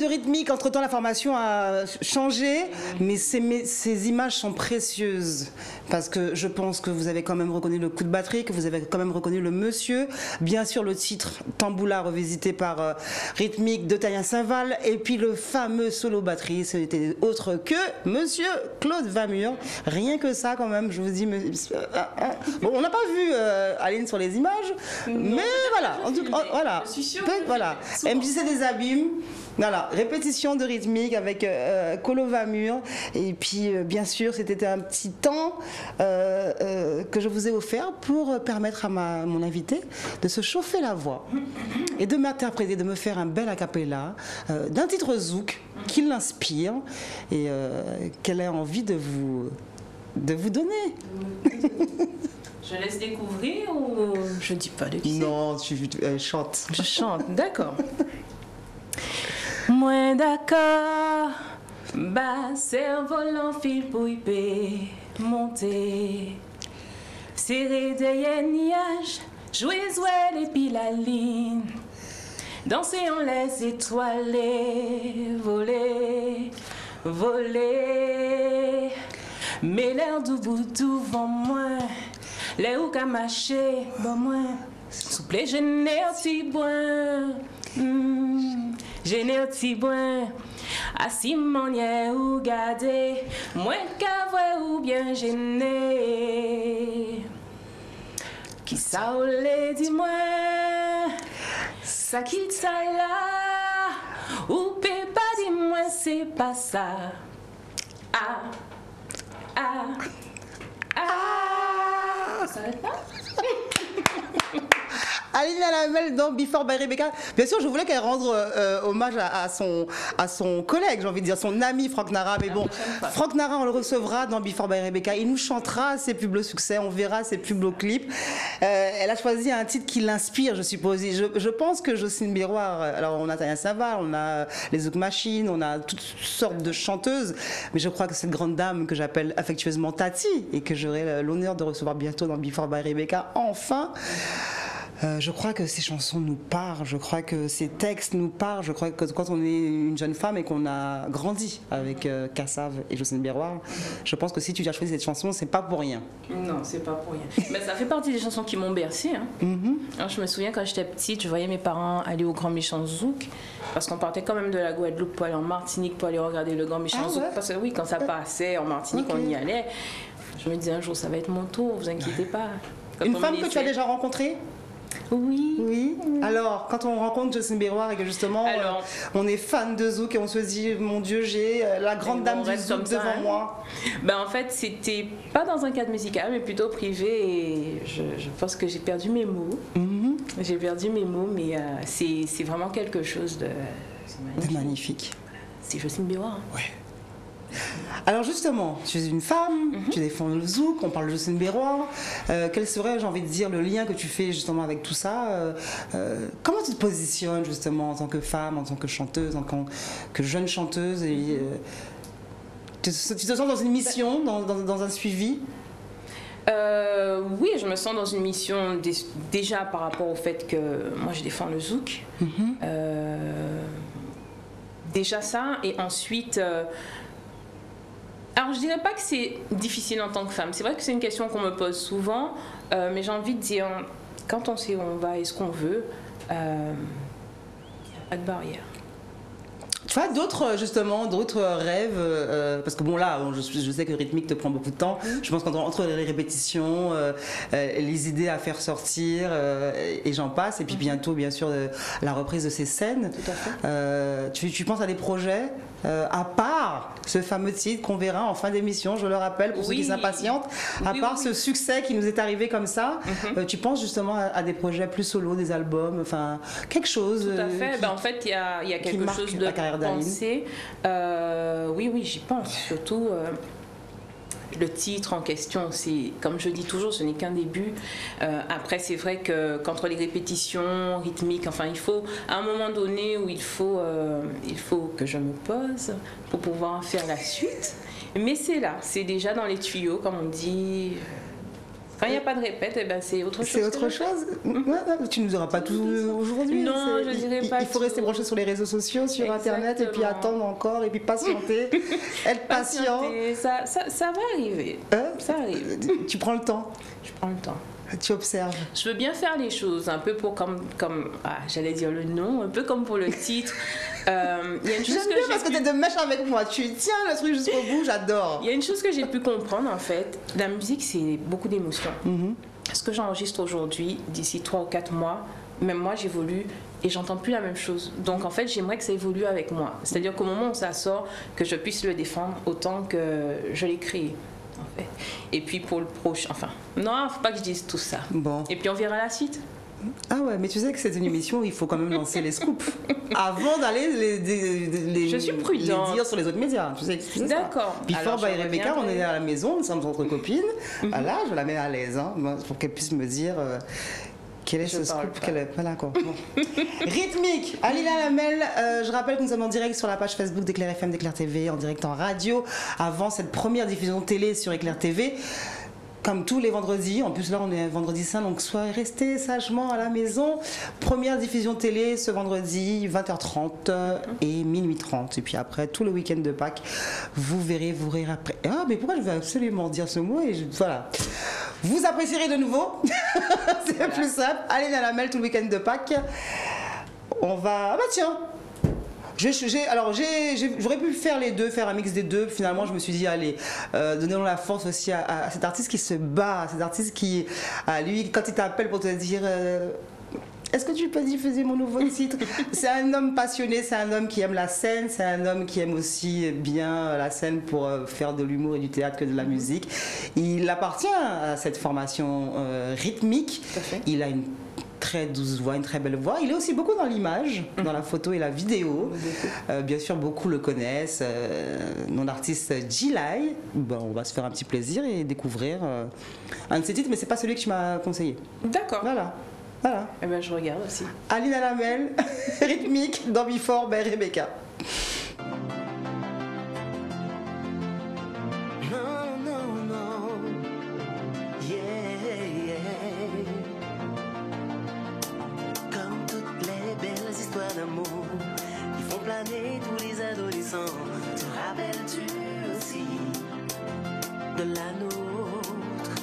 de rythmique. Entre-temps, la formation a changé, mais ces images sont précieuses parce que je pense que vous avez quand même reconnu le coup de batterie, que vous avez quand même reconnu le monsieur. Bien sûr, le titre Tamboula revisité par rythmique de Tania Saint-Val, et puis le fameux solo batterie, ce n'était autre que monsieur Claude Vamur. Rien que ça, quand même, je vous dis. Bon, on n'a pas vu Aline sur les images, mais voilà. En tout cas, voilà. Je suis sûre. Voilà. MJC des Abîmes. Voilà, répétition de rythmique avec Colo Vamur. Et puis, bien sûr, c'était un petit temps que je vous ai offert pour permettre à mon invité de se chauffer la voix et de m'interpréter, de me faire un bel a cappella d'un titre zouk qui l'inspire et qu'elle a envie de vous donner. Je laisse découvrir ou je dis pas de qui c'est? Non, tu chantes. Je chante, d'accord. Moins d'accord, bas cerveau l'enfile pour y monter. Serré derrière nuage, jouer zouel et puis la ligne. Danser en les étoiles, voler, voler. Mais l'air du bout devant moi, les ou qu'à marcher, bon moi. Souple, je n'ai aussi bon. Je n'ai aussi bon. Assis mon yé ou gardé, moins qu'à voir ou bien gêné. Qui ça ou les dis-moi, ça quitte ça là, ou peut pas dis-moi c'est pas ça. Ah, ah, ah. Ça s'arrête pas? Aline Lamel dans Before by Rebecca. Bien sûr, je voulais qu'elle rende hommage à son collègue, j'ai envie de dire, son ami Franck Nara. Mais bon, Franck Nara, on le recevra dans Before by Rebecca. Il nous chantera ses plus beaux succès, on verra ses plus beaux clips. Elle a choisi un titre qui l'inspire, je suppose. Je pense que Jocelyne Biroir, alors on a Tania Saint-Val, on a les Zouk Machines, on a toutes sortes de chanteuses. Mais je crois que cette grande dame que j'appelle affectueusement Tati et que j'aurai l'honneur de recevoir bientôt dans Before by Rebecca, enfin. Je crois que ces chansons nous parlent, je crois que ces textes nous parlent, je crois que quand on est une jeune femme et qu'on a grandi avec Kassav et Jocelyne Biroir, je pense que si tu as choisi cette chanson, c'est pas pour rien. Non, c'est pas pour rien. Mais ça fait partie des chansons qui m'ont bercée. Hein. Alors, je me souviens quand j'étais petite, je voyais mes parents aller au Grand Méchant Zouk, parce qu'on partait quand même de la Guadeloupe pour aller en Martinique, pour aller regarder le Grand Méchant Zouk. Parce que oui, quand ça passait en Martinique, on y allait. Je me disais un jour, ça va être mon tour, vous inquiétez pas. Quand une femme que tu as déjà rencontrée? Oui. Oui. Alors, quand on rencontre Jocelyne Biroir et que justement on est fan de Zouk et on se dit, mon Dieu, j'ai la grande dame du Zouk devant moi. Ben, en fait, c'était pas dans un cadre musical, mais plutôt privé. Et je pense que j'ai perdu mes mots. J'ai perdu mes mots, mais c'est vraiment quelque chose de magnifique. C'est Jocelyne Biroir. Hein. Ouais. Alors justement, tu es une femme, tu défends le zouk, on parle de Jocelyne Biroir. Quel serait, j'ai envie de dire, le lien que tu fais justement avec tout ça comment tu te positionnes justement en tant que femme, en tant que chanteuse, en tant que jeune chanteuse tu te sens dans une mission, dans un suivi? Oui, je me sens dans une mission déjà par rapport au fait que moi je défends le zouk. Déjà ça, et ensuite... Alors, je dirais pas que c'est difficile en tant que femme. C'est vrai que c'est une question qu'on me pose souvent, mais j'ai envie de dire, quand on sait où on va et ce qu'on veut, il n'y a pas de barrière. Tu as d'autres rêves parce que bon là, je sais que rythmique te prend beaucoup de temps. Je pense qu'entre les répétitions, les idées à faire sortir et j'en passe, et puis bientôt bien sûr la reprise de ces scènes. Tout à fait. Tu penses à des projets à part ce fameux titre qu'on verra en fin d'émission, je le rappelle pour ceux qui s'impatientent, à part ce succès qui nous est arrivé comme ça, tu penses justement à des projets plus solo, des albums, enfin quelque chose? Tout à fait. En fait, il y a quelque chose de pensé. Oui, j'y pense. Surtout le titre en question, c'est, comme je dis toujours, ce n'est qu'un début. Après, c'est vrai que qu'entre les répétitions rythmiques, enfin, il faut à un moment donné où il faut que je me pose pour pouvoir faire la suite. Mais c'est là, c'est déjà dans les tuyaux, comme on dit. Quand il n'y a pas de répète, eh ben, c'est autre chose. C'est autre chose. Ouais, tu nous auras pas tout aujourd'hui. Non, je dirais pas Il faut tout. rester branché sur les réseaux sociaux, sur Internet, et puis Exactement. attendre encore, et puis patienter, être patient. Patienter, ça va arriver. Hein? Ça arrive. Tu prends le temps, Je prends le temps. tu observes. Je veux bien faire les choses, un peu pour j'allais dire le nom, un peu comme pour le titre. Il y a une chose J'aime que bien j'ai parce que pu- t'es de mèche avec moi. Tu tiens le truc jusqu'au bout, j'adore. Il y a une chose que j'ai pu comprendre en fait. La musique, c'est beaucoup d'émotions. Ce que j'enregistre aujourd'hui, d'ici 3 ou 4 mois, même moi j'évolue et j'entends plus la même chose. Donc en fait, j'aimerais que ça évolue avec moi. C'est-à-dire qu'au moment où ça sort, que je puisse le défendre autant que je l'ai créé. En fait. Et puis pour le prochain, enfin, non, faut pas que je dise tout ça. Bon. Et puis on verra la suite. Ah ouais, mais tu sais que c'est une émission où il faut quand même lancer les scoops avant d'aller les Je suis prudente. les dire sur les autres médias. Tu sais ça. D'accord. Before Alors, by je Rebecca, on reviendrai. est à la maison, nous sommes entre copines. Voilà, je la mets à l'aise hein, pour qu'elle puisse me dire quel est Je ce parle scoop pas. qu'elle a. Voilà quoi. Bon. Rythmique, Alina Lamel, je rappelle que nous sommes en direct sur la page Facebook d'Éclair FM, d'Éclair TV, en direct en radio, avant cette première diffusion télé sur Éclair TV. Comme tous les vendredis, en plus là on est vendredi saint, donc soyez restés sagement à la maison. Première diffusion télé ce vendredi, 20h30 et minuit 30. Et puis après, tout le week-end de Pâques, vous verrez, vous rirez après. Ah, mais pourquoi je vais absolument dire ce mot et voilà. Vous apprécierez de nouveau. C'est plus simple. Allez dans la mail tout le week-end de Pâques. On va... Ah bah tiens, j'aurais pu faire les deux, faire un mix des deux. Finalement, je me suis dit, allez, donnons la force aussi à cet artiste qui se bat, à cet artiste qui, lui, quand il t'appelle pour te dire, est-ce que tu peux diffuser mon nouveau titre? C'est un homme passionné, c'est un homme qui aime la scène, c'est un homme qui aime aussi bien la scène pour faire de l'humour et du théâtre que de la musique. Il appartient à cette formation rythmique. Tout à fait. Il a une très douce voix, une très belle voix. Il est aussi beaucoup dans l'image, dans la photo et la vidéo. Bien sûr, beaucoup le connaissent. Mon artiste G-Lai. Bon, on va se faire un petit plaisir et découvrir un de ses titres, mais c'est pas celui que tu m'as conseillé. D'accord. Voilà. Voilà. Eh ben, je regarde aussi. Alina Lamel, rythmique dans Before by Rebecca. Non, non, non. Yeah, yeah. Comme toutes les belles histoires d'amour qui font planer tous les adolescents. Te rappelles-tu aussi de la nôtre?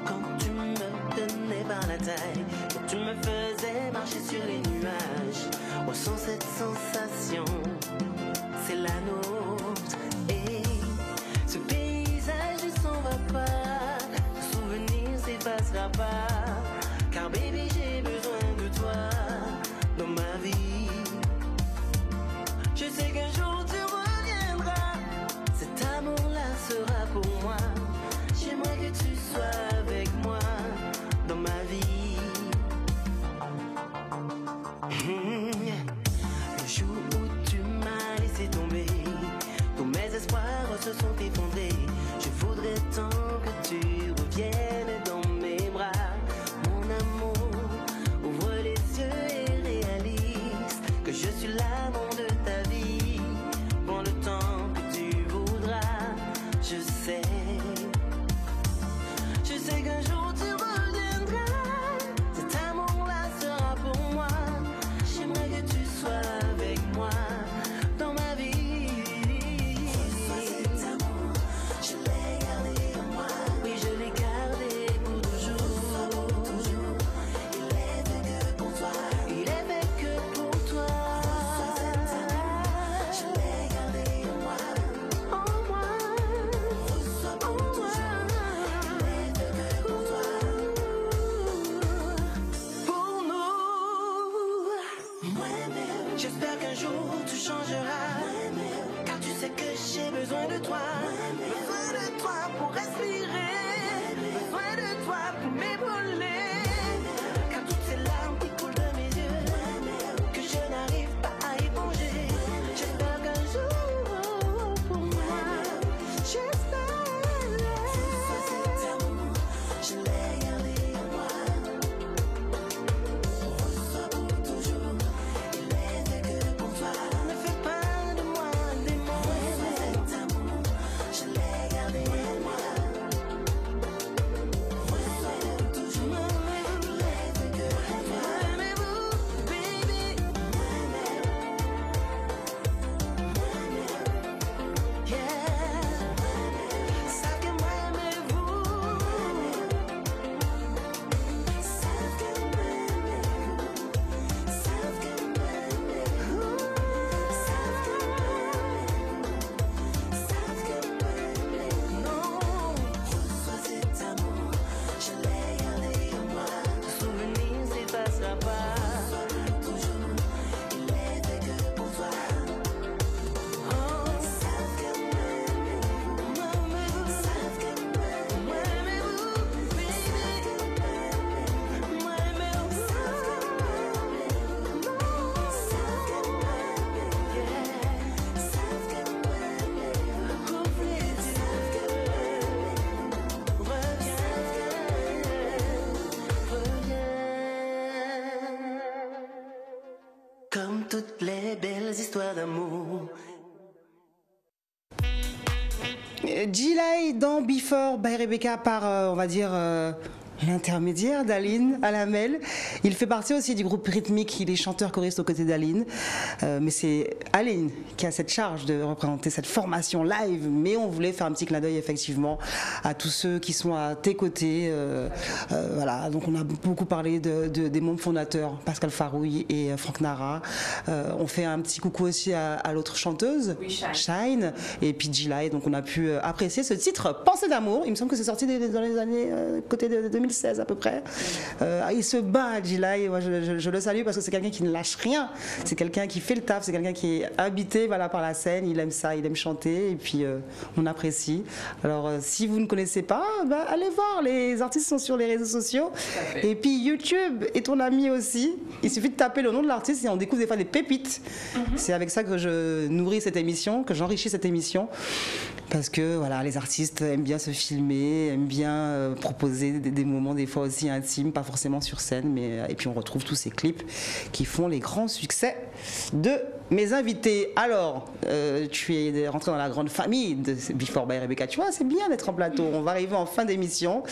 Quand tu me tenais par la taille, que tu me faisais marcher sur les nuages. Ressens cette sensation, c'est la nôtre. Et ce paysage ne s'en va pas, ce souvenir s'effacera pas. Car baby, j'ai besoin de toi dans ma vie. Je sais qu'un jour tu reviendras, cet amour-là sera pour moi. J'aimerais que tu sois avec moi dans ma vie. Le jour où tu m'as laissé tomber, tous mes espoirs se sont effondrés. Je voudrais tant que tu reviennes dans mes bras. Mon amour, ouvre les yeux et réalise que je suis l'amant de ta vie. Prends le temps que tu voudras, je sais qu'un jour tu reviendras. Cet amour-là sera pour moi. J'aimerais que tu sois avec moi dans ma vie. Cet amour, je l'ai gardé en moi. Oui, je l'ai gardé pour toujours. Il est fait que pour toi. Il est fait que pour toi. Cet amour, je l'ai gardé en moi. En moi. En moi. Il est fait que pour toi. Pour nous. Moi-même. J'espère qu'un jour tu changeras. Car tu sais que j'ai besoin de toi. Besoin de toi pour respirer. Besoin de toi pour m'ébranler. Car toutes ces larmes qui coulent de mes yeux, que je n'arrive pas à éponger. J'espère qu'un jour pour moi, j'espère. Cet amour, je l'ai gardé en moi. Reçois pour toujours. Il est fait que pour toi. Ne fais pas de moi un démon. Cet amour, G-Lay dans Before by Rebecca par, on va dire, l'intermédiaire d'Aline Alamel. Il fait partie aussi du groupe rythmique, il est chanteur choriste aux côtés d'Aline. Mais c'est Aline qui a cette charge de représenter cette formation live. Mais on voulait faire un petit clin d'œil effectivement à tous ceux qui sont à tes côtés. Voilà, donc on a beaucoup parlé des membres fondateurs, Pascal Farouille et Franck Nara. On fait un petit coucou aussi à l'autre chanteuse, Oui, Shine, et puis G-Lay. Donc on a pu apprécier ce titre, Pensée d'amour. Il me semble que c'est sorti dans les années côté de 2016 à peu près. Il se bat, G-Lay. Moi, je le salue parce que c'est quelqu'un qui ne lâche rien. C'est quelqu'un qui fait le taf. C'est quelqu'un qui est habité, voilà, par la scène. Il aime ça, il aime chanter. Et puis, on apprécie. Alors, si vous ne connaissez pas, allez voir. Les artistes sont sur les réseaux sociaux. Et puis, YouTube est ton ami aussi. Il suffit de taper le nom de l'artiste et on découvre des fois des pépites. C'est avec ça que je nourris cette émission, que j'enrichis cette émission. Parce que, voilà, les artistes aiment bien se filmer, aiment bien proposer des moments des fois aussi intimes, pas forcément sur scène, mais et puis on retrouve tous ces clips qui font les grands succès de mes invités. Alors, tu es rentré dans la grande famille de Before by Rebecca, tu vois, c'est bien d'être en plateau, on va arriver en fin d'émission.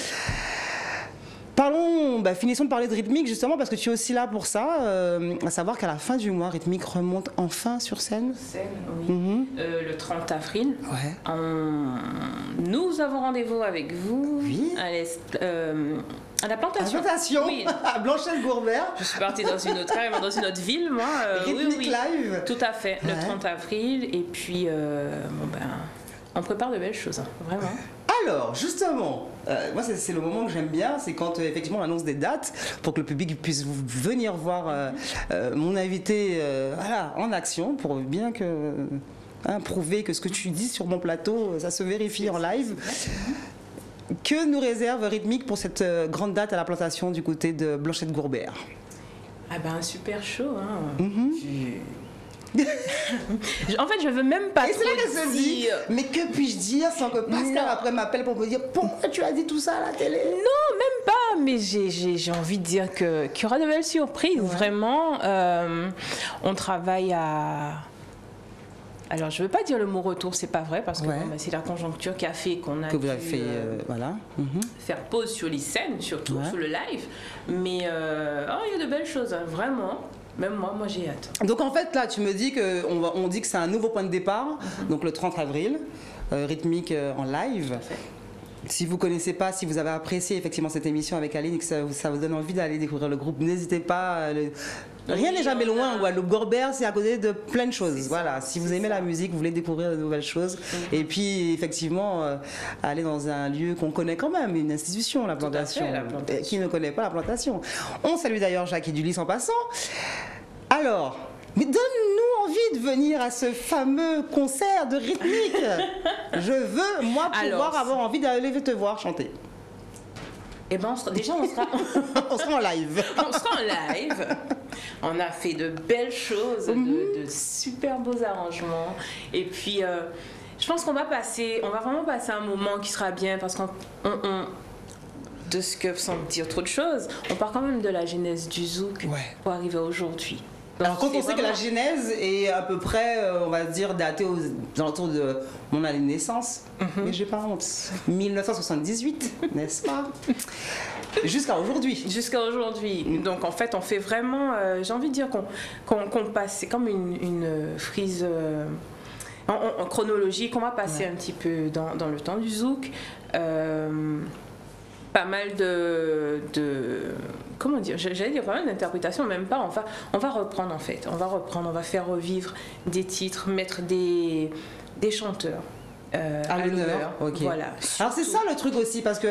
Parlons, finissons de parler de rythmique justement parce que tu es aussi là pour ça, à savoir qu'à la fin du mois, rythmique remonte enfin sur scène. Oui. Le 30 avril. Ouais. Nous avons rendez-vous avec vous Oui. à la plantation. Oui. À Blanchette-Gourbert. Je suis partie dans une autre, carrément dans une autre ville, moi. Rythmique live. Tout à fait, Ouais. le 30 avril. Et puis, on prépare de belles choses, hein, vraiment. Alors, justement, moi c'est le moment que j'aime bien, c'est quand effectivement on annonce des dates pour que le public puisse venir voir mon invité voilà, en action pour bien prouver que ce que tu dis sur mon plateau, ça se vérifie en live. Que nous réserve Rythmique pour cette grande date à la plantation du côté de Blanchette-Gourbert? Ah ben, super chaud, hein. En fait, je veux même pas Et trop c'est là qu'elle se dit, dire. mais que puis-je dire sans que Pascal Non. après m'appelle pour me dire pourquoi tu as dit tout ça à la télé? Non, même pas, mais j'ai envie de dire qu'il y aura de belles surprises, vraiment. On travaille à... Alors, je ne veux pas dire le mot retour, c'est pas vrai, parce que Ouais. c'est la conjoncture qui a fait qu'on a Que vous avez dû, fait, voilà. faire pause sur les scènes, surtout Ouais. sur le live. Mais il y a de belles choses, hein, vraiment. Même moi j'ai hâte. Donc en fait là tu me dis que on dit que c'est un nouveau point de départ, donc le 30 avril, rythmique en live. Si vous connaissez pas, si vous avez apprécié effectivement cette émission avec Aline et que ça vous donne envie d'aller découvrir le groupe, n'hésitez pas. Rien n'est jamais loin. Gualloupe-Gorbert, c'est à côté de plein de choses. Voilà. Si vous aimez la musique, vous voulez découvrir de nouvelles choses. Et puis effectivement, aller dans un lieu qu'on connaît quand même, une institution, la plantation. la plantation. Qui ne connaît pas la plantation? On salue d'ailleurs Jacques et Dulis en passant. Alors, mais donne-nous envie de venir à ce fameux concert de rythmique. Je veux, moi, pouvoir avoir envie d'aller te voir chanter. Eh ben, déjà, on sera... On sera en live. On sera en live. On a fait de belles choses, de super beaux arrangements. Et puis, je pense qu'on va vraiment passer un moment qui sera bien parce qu'on... de ce que, sans dire trop de choses, on part quand même de la genèse du zouk pour arriver à aujourd'hui. Donc, Alors quand on sait que la genèse est à peu près, on va dire, datée aux alentours de mon année de naissance, mais j'ai pas honte, 1978, n'est-ce pas? Jusqu'à aujourd'hui. Jusqu'à aujourd'hui. Donc en fait, on fait vraiment, j'ai envie de dire qu'on passe, c'est comme une frise en chronologique, on va passer un petit peu dans le temps du zouk. Pas mal de comment dire, j'allais dire pas mal d'interprétations, même pas, on va reprendre en fait, on va faire revivre des titres, mettre des chanteurs à l'honneur. Okay. Voilà. Alors c'est ça le truc aussi, parce que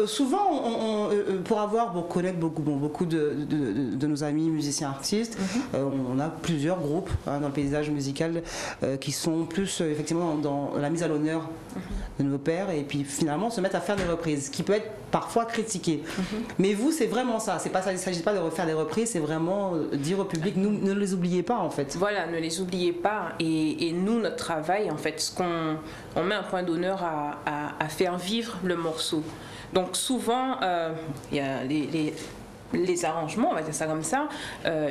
souvent, pour connaître beaucoup de nos amis musiciens artistes, on a plusieurs groupes dans le paysage musical qui sont plus effectivement dans la mise à l'honneur de nos pères et puis finalement se mettre à faire des reprises, qui peut être parfois critiqué. Mais vous, c'est vraiment ça. C'est pas ça. Il ne s'agit pas de refaire des reprises, c'est vraiment dire au public, ne les oubliez pas en fait. Voilà, ne les oubliez pas. Et nous, notre travail, en fait, on met un point d'honneur à faire vivre le morceau. Donc souvent, il y a les arrangements, on va dire ça comme ça,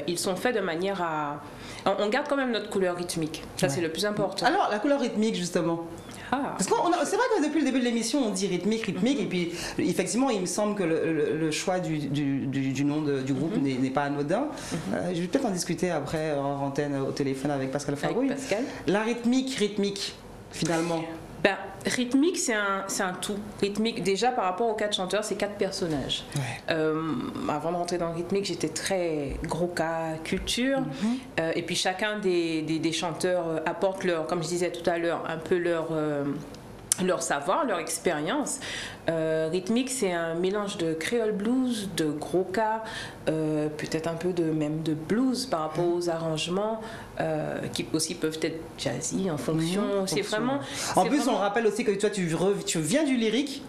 ils sont faits de manière à... On garde quand même notre couleur rythmique. Ça, c'est le plus important. Alors, la couleur rythmique, justement. Ah. Parce que c'est vrai que depuis le début de l'émission, on dit rythmique, et puis effectivement, il me semble que le choix du nom du groupe n'est pas anodin. Je vais peut-être en discuter après en antenne au téléphone avec Pascal Farouille. Avec Pascal. La rythmique, finalement. Ben, rythmique, c'est un tout. Rythmique, déjà par rapport aux 4 chanteurs, c'est 4 personnages. Ouais. Avant de rentrer dans le rythmique, j'étais très gros cas culture. Et puis chacun des chanteurs apporte comme je disais tout à l'heure, un peu leur savoir, leur expérience. Rythmique, c'est un mélange de créole blues, de gros cas, peut-être un peu même de blues par rapport aux arrangements qui aussi peuvent être jazzy en fonction. C'est vraiment. En plus, on rappelle aussi que toi, tu viens du lyrique.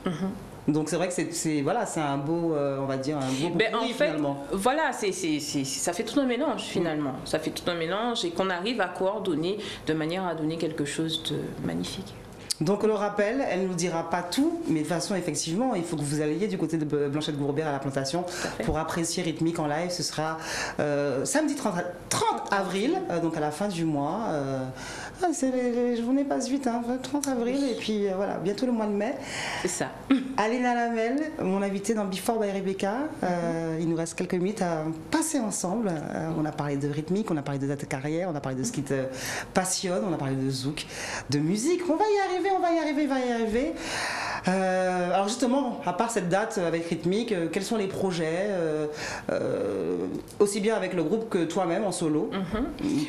Donc c'est vrai que c'est un beau, on va dire, un beau bruit, finalement. Voilà, ça fait tout un mélange finalement. Ça fait tout un mélange et qu'on arrive à coordonner de manière à donner quelque chose de magnifique. Donc on le rappelle, elle ne nous dira pas tout, mais de toute façon, effectivement, il faut que vous alliez du côté de Blanchette Gourbert à la Plantation pour apprécier Rythmique en live. Ce sera samedi 30 avril, donc à la fin du mois. Les journées passent vite, 30 avril, et puis voilà, bientôt le mois de mai. C'est ça. Aléna Lamel, mon invité dans Before by Rebecca. Il nous reste quelques minutes à passer ensemble. On a parlé de rythmique, on a parlé de ta carrière, on a parlé de ce qui te passionne, on a parlé de zouk, de musique. On va y arriver. Alors justement, à part cette date avec Rythmique, quels sont les projets, aussi bien avec le groupe que toi-même en solo?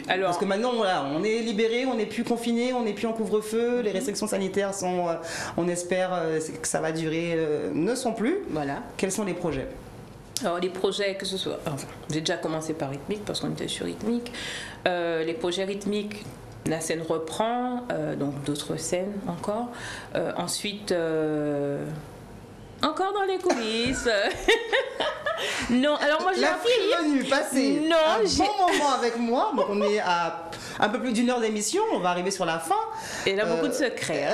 Alors, parce que maintenant, voilà, on est libéré, on n'est plus confiné, on n'est plus en couvre-feu, les restrictions sanitaires sont, on espère que ça va durer, ne sont plus. Voilà. Quels sont les projets? Alors les projets, que ce soit, j'ai déjà commencé par Rythmique parce qu'on était sur Rythmique. Les projets Rythmiques, la scène reprend, donc d'autres scènes encore. Ensuite, encore dans les coulisses. Non, alors moi j'ai La fille est venue passer un bon moment avec moi. Donc on est à un peu plus d'une heure d'émission, on va arriver sur la fin. Et il y a beaucoup de secrets.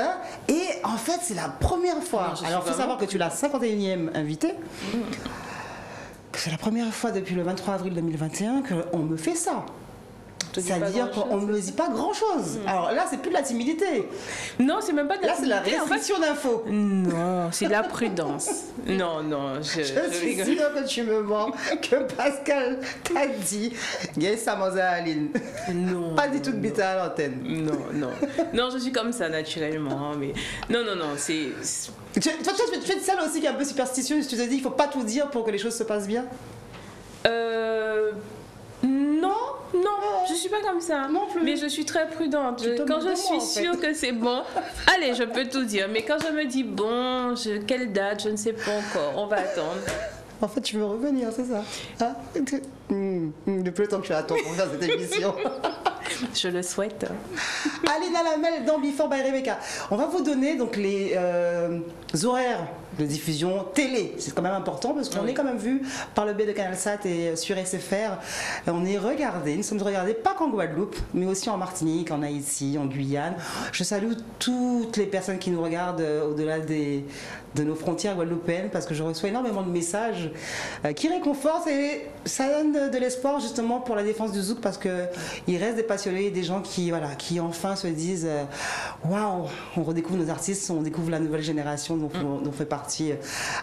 Et en fait, c'est la première fois. Alors il faut savoir que tu es la 51e invitée. C'est la première fois depuis le 23 avril 2021 qu'on me fait ça. C'est-à-dire qu'on ne me dit pas grand-chose. Alors là, c'est plus de la timidité. Non, c'est même pas de la timidité. Là, c'est la restriction d'infos. Non, c'est de la prudence. Non, je suis sûre que tu me mens, que Pascal t'a dit yes, Aline. Non. Pas du tout de bêta à l'antenne. Non, je suis comme ça naturellement. Mais non, c'est... Tu fais de ça aussi qui est un peu superstitieuse. Tu te dis qu'il ne faut pas tout dire pour que les choses se passent bien? Non, je suis pas comme ça. Non plus. Mais je suis très prudente. Quand je suis sûre que c'est bon, allez, je peux tout dire. Mais quand je me dis bon, quelle date, je ne sais pas encore. On va attendre. En fait, tu veux revenir, c'est ça? Depuis le temps que tu attends pour faire cette émission. Je le souhaite. Aléna Lamel dans Before by Rebecca. On va vous donner donc les horaires de diffusion télé. C'est quand même important parce qu'on est quand même vu par le biais de CanalSat et sur SFR. On est regardé, nous sommes regardés pas qu'en Guadeloupe, mais aussi en Martinique, en Haïti, en Guyane. Je salue toutes les personnes qui nous regardent au-delà de nos frontières guadeloupéennes parce que je reçois énormément de messages qui réconfortent et ça donne de l'espoir justement pour la défense du zouk parce qu'il reste des passionnés, des gens qui enfin se disent waouh, on redécouvre nos artistes, on découvre la nouvelle génération dont fait partie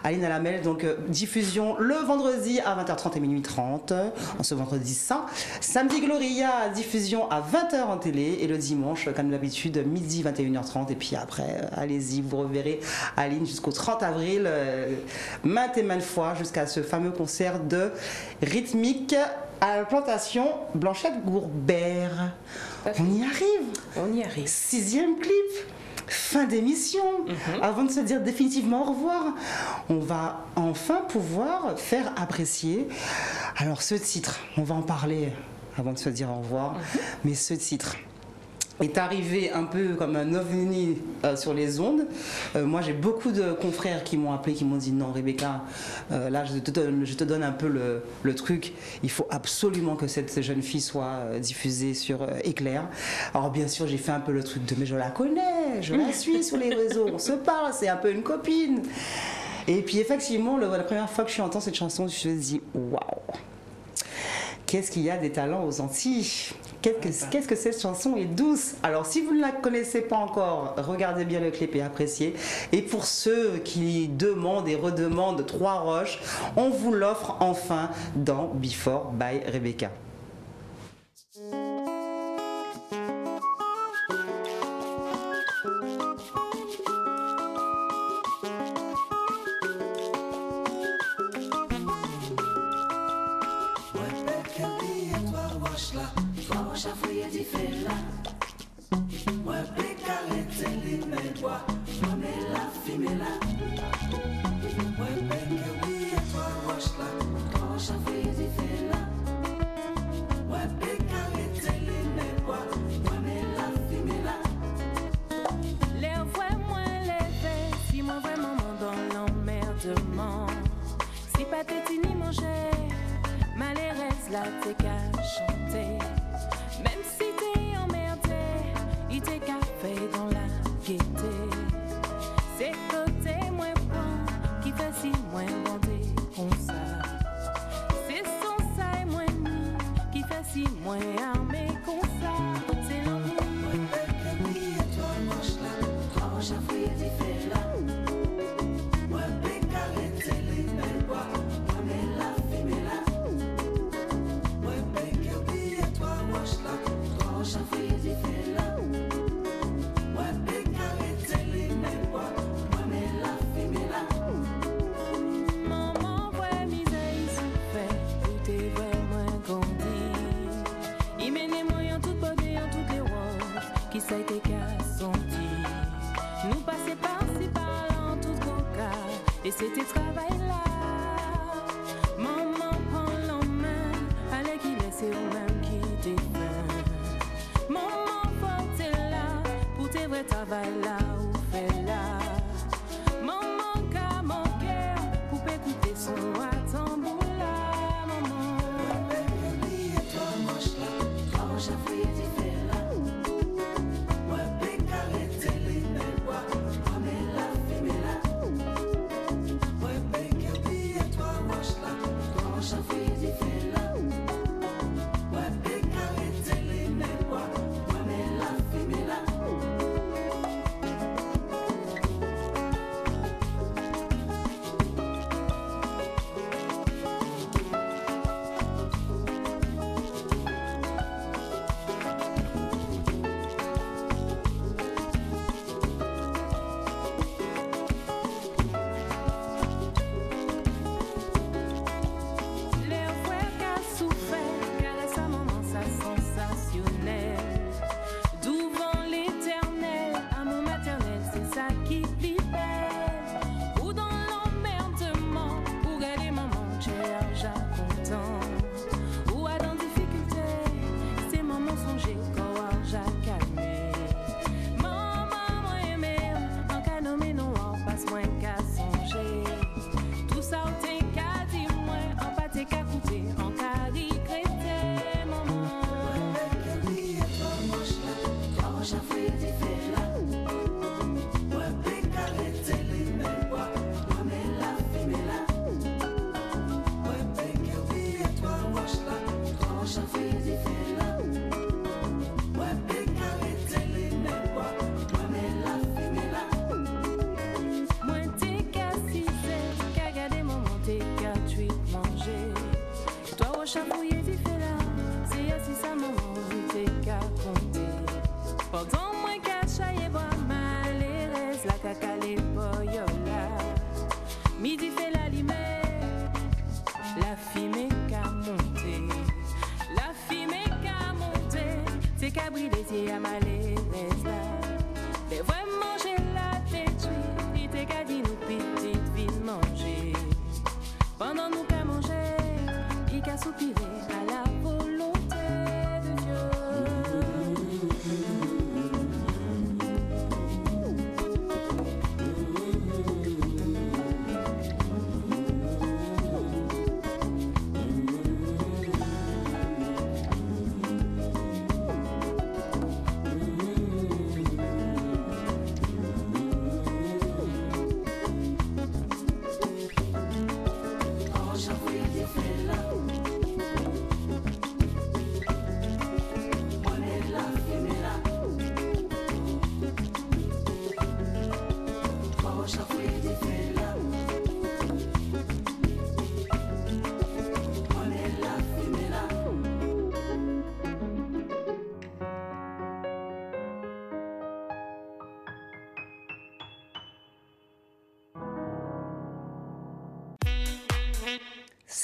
Aléna Lamel. Donc diffusion le vendredi à 20h30 et minuit 30 en ce vendredi saint. Samedi Gloria, diffusion à 20h en télé et le dimanche comme d'habitude midi 21h30 et puis après allez-y, vous reverrez Aline jusqu'au 30 avril maintes et maintes fois jusqu'à ce fameux concert de Rythmique à la Plantation Blanchette Gourbert. On y arrive. 6e clip. Fin d'émission. Avant de se dire définitivement au revoir, on va enfin pouvoir faire apprécier. Alors ce titre, on va en parler avant de se dire au revoir, mais ce titre est arrivé un peu comme un ovni sur les ondes. Moi j'ai beaucoup de confrères qui m'ont appelé, qui m'ont dit non Rebecca, là je te donne un peu le truc, il faut absolument que cette jeune fille soit diffusée sur Éclair. Alors bien sûr j'ai fait un peu le truc de mais je la connais, je la suis sur les réseaux, on se parle, c'est un peu une copine. Et puis effectivement la première fois que je entends cette chanson je me dis waouh, qu'est-ce qu'il y a des talents aux Antilles. Qu'est-ce que cette chanson est douce. Alors si vous ne la connaissez pas encore, regardez bien le clip et appréciez. Et pour ceux qui demandent et redemandent Trois Roches, on vous l'offre enfin dans Before by Rebecca.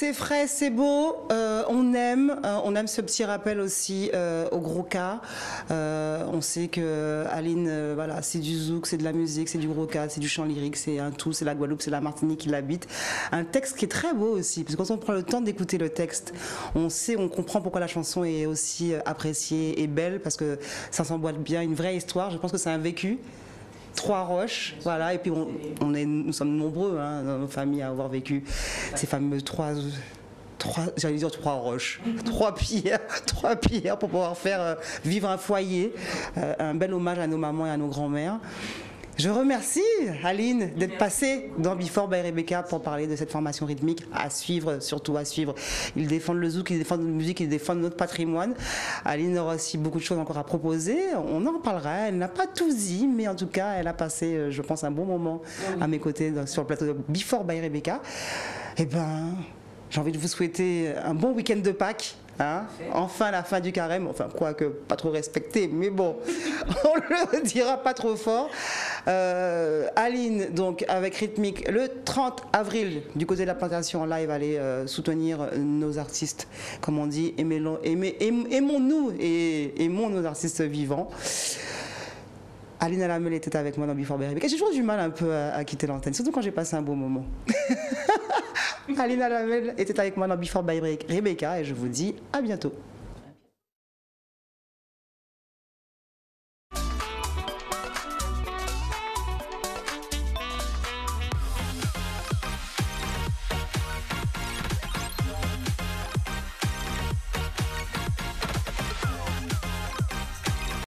C'est frais, c'est beau, on aime ce petit rappel aussi au gros cas. On sait que Aline, voilà, c'est du zouk, c'est de la musique, c'est du gros cas, c'est du chant lyrique, c'est un tout, c'est la Guadeloupe, c'est la Martinique qui l'habite. Un texte qui est très beau aussi, parce que quand on prend le temps d'écouter le texte, on comprend pourquoi la chanson est aussi appréciée et belle, parce que ça s'emboîte bien, une vraie histoire. Je pense que c'est un vécu. Trois-Roches, voilà, et puis nous sommes nombreux dans nos familles à avoir vécu ces fameux trois roches, trois pierres pour pouvoir faire vivre un foyer, un bel hommage à nos mamans et à nos grands-mères. Je remercie Aline d'être passée dans Before by Rebecca pour parler de cette formation rythmique à suivre, surtout à suivre. Ils défendent le zouk, ils défendent la musique, ils défendent notre patrimoine. Aline aura aussi beaucoup de choses encore à proposer. On en parlera. Elle n'a pas tout dit, mais en tout cas, elle a passé, je pense, un bon moment à mes côtés sur le plateau de Before by Rebecca. Eh ben, j'ai envie de vous souhaiter un bon week-end de Pâques. Hein, enfin la fin du carême, enfin quoique pas trop respecté, mais bon, on le dira pas trop fort. Aline, donc avec Rythmique, le 30 avril, du côté de la plantation en live, allez soutenir nos artistes, comme on dit, aimons-nous et aimons nos artistes vivants. Aline Alamel était avec moi dans Before by Rebecca. J'ai toujours du mal un peu à quitter l'antenne, surtout quand j'ai passé un beau moment. Aline Alamel était avec moi dans Before by Rebecca et je vous dis à bientôt.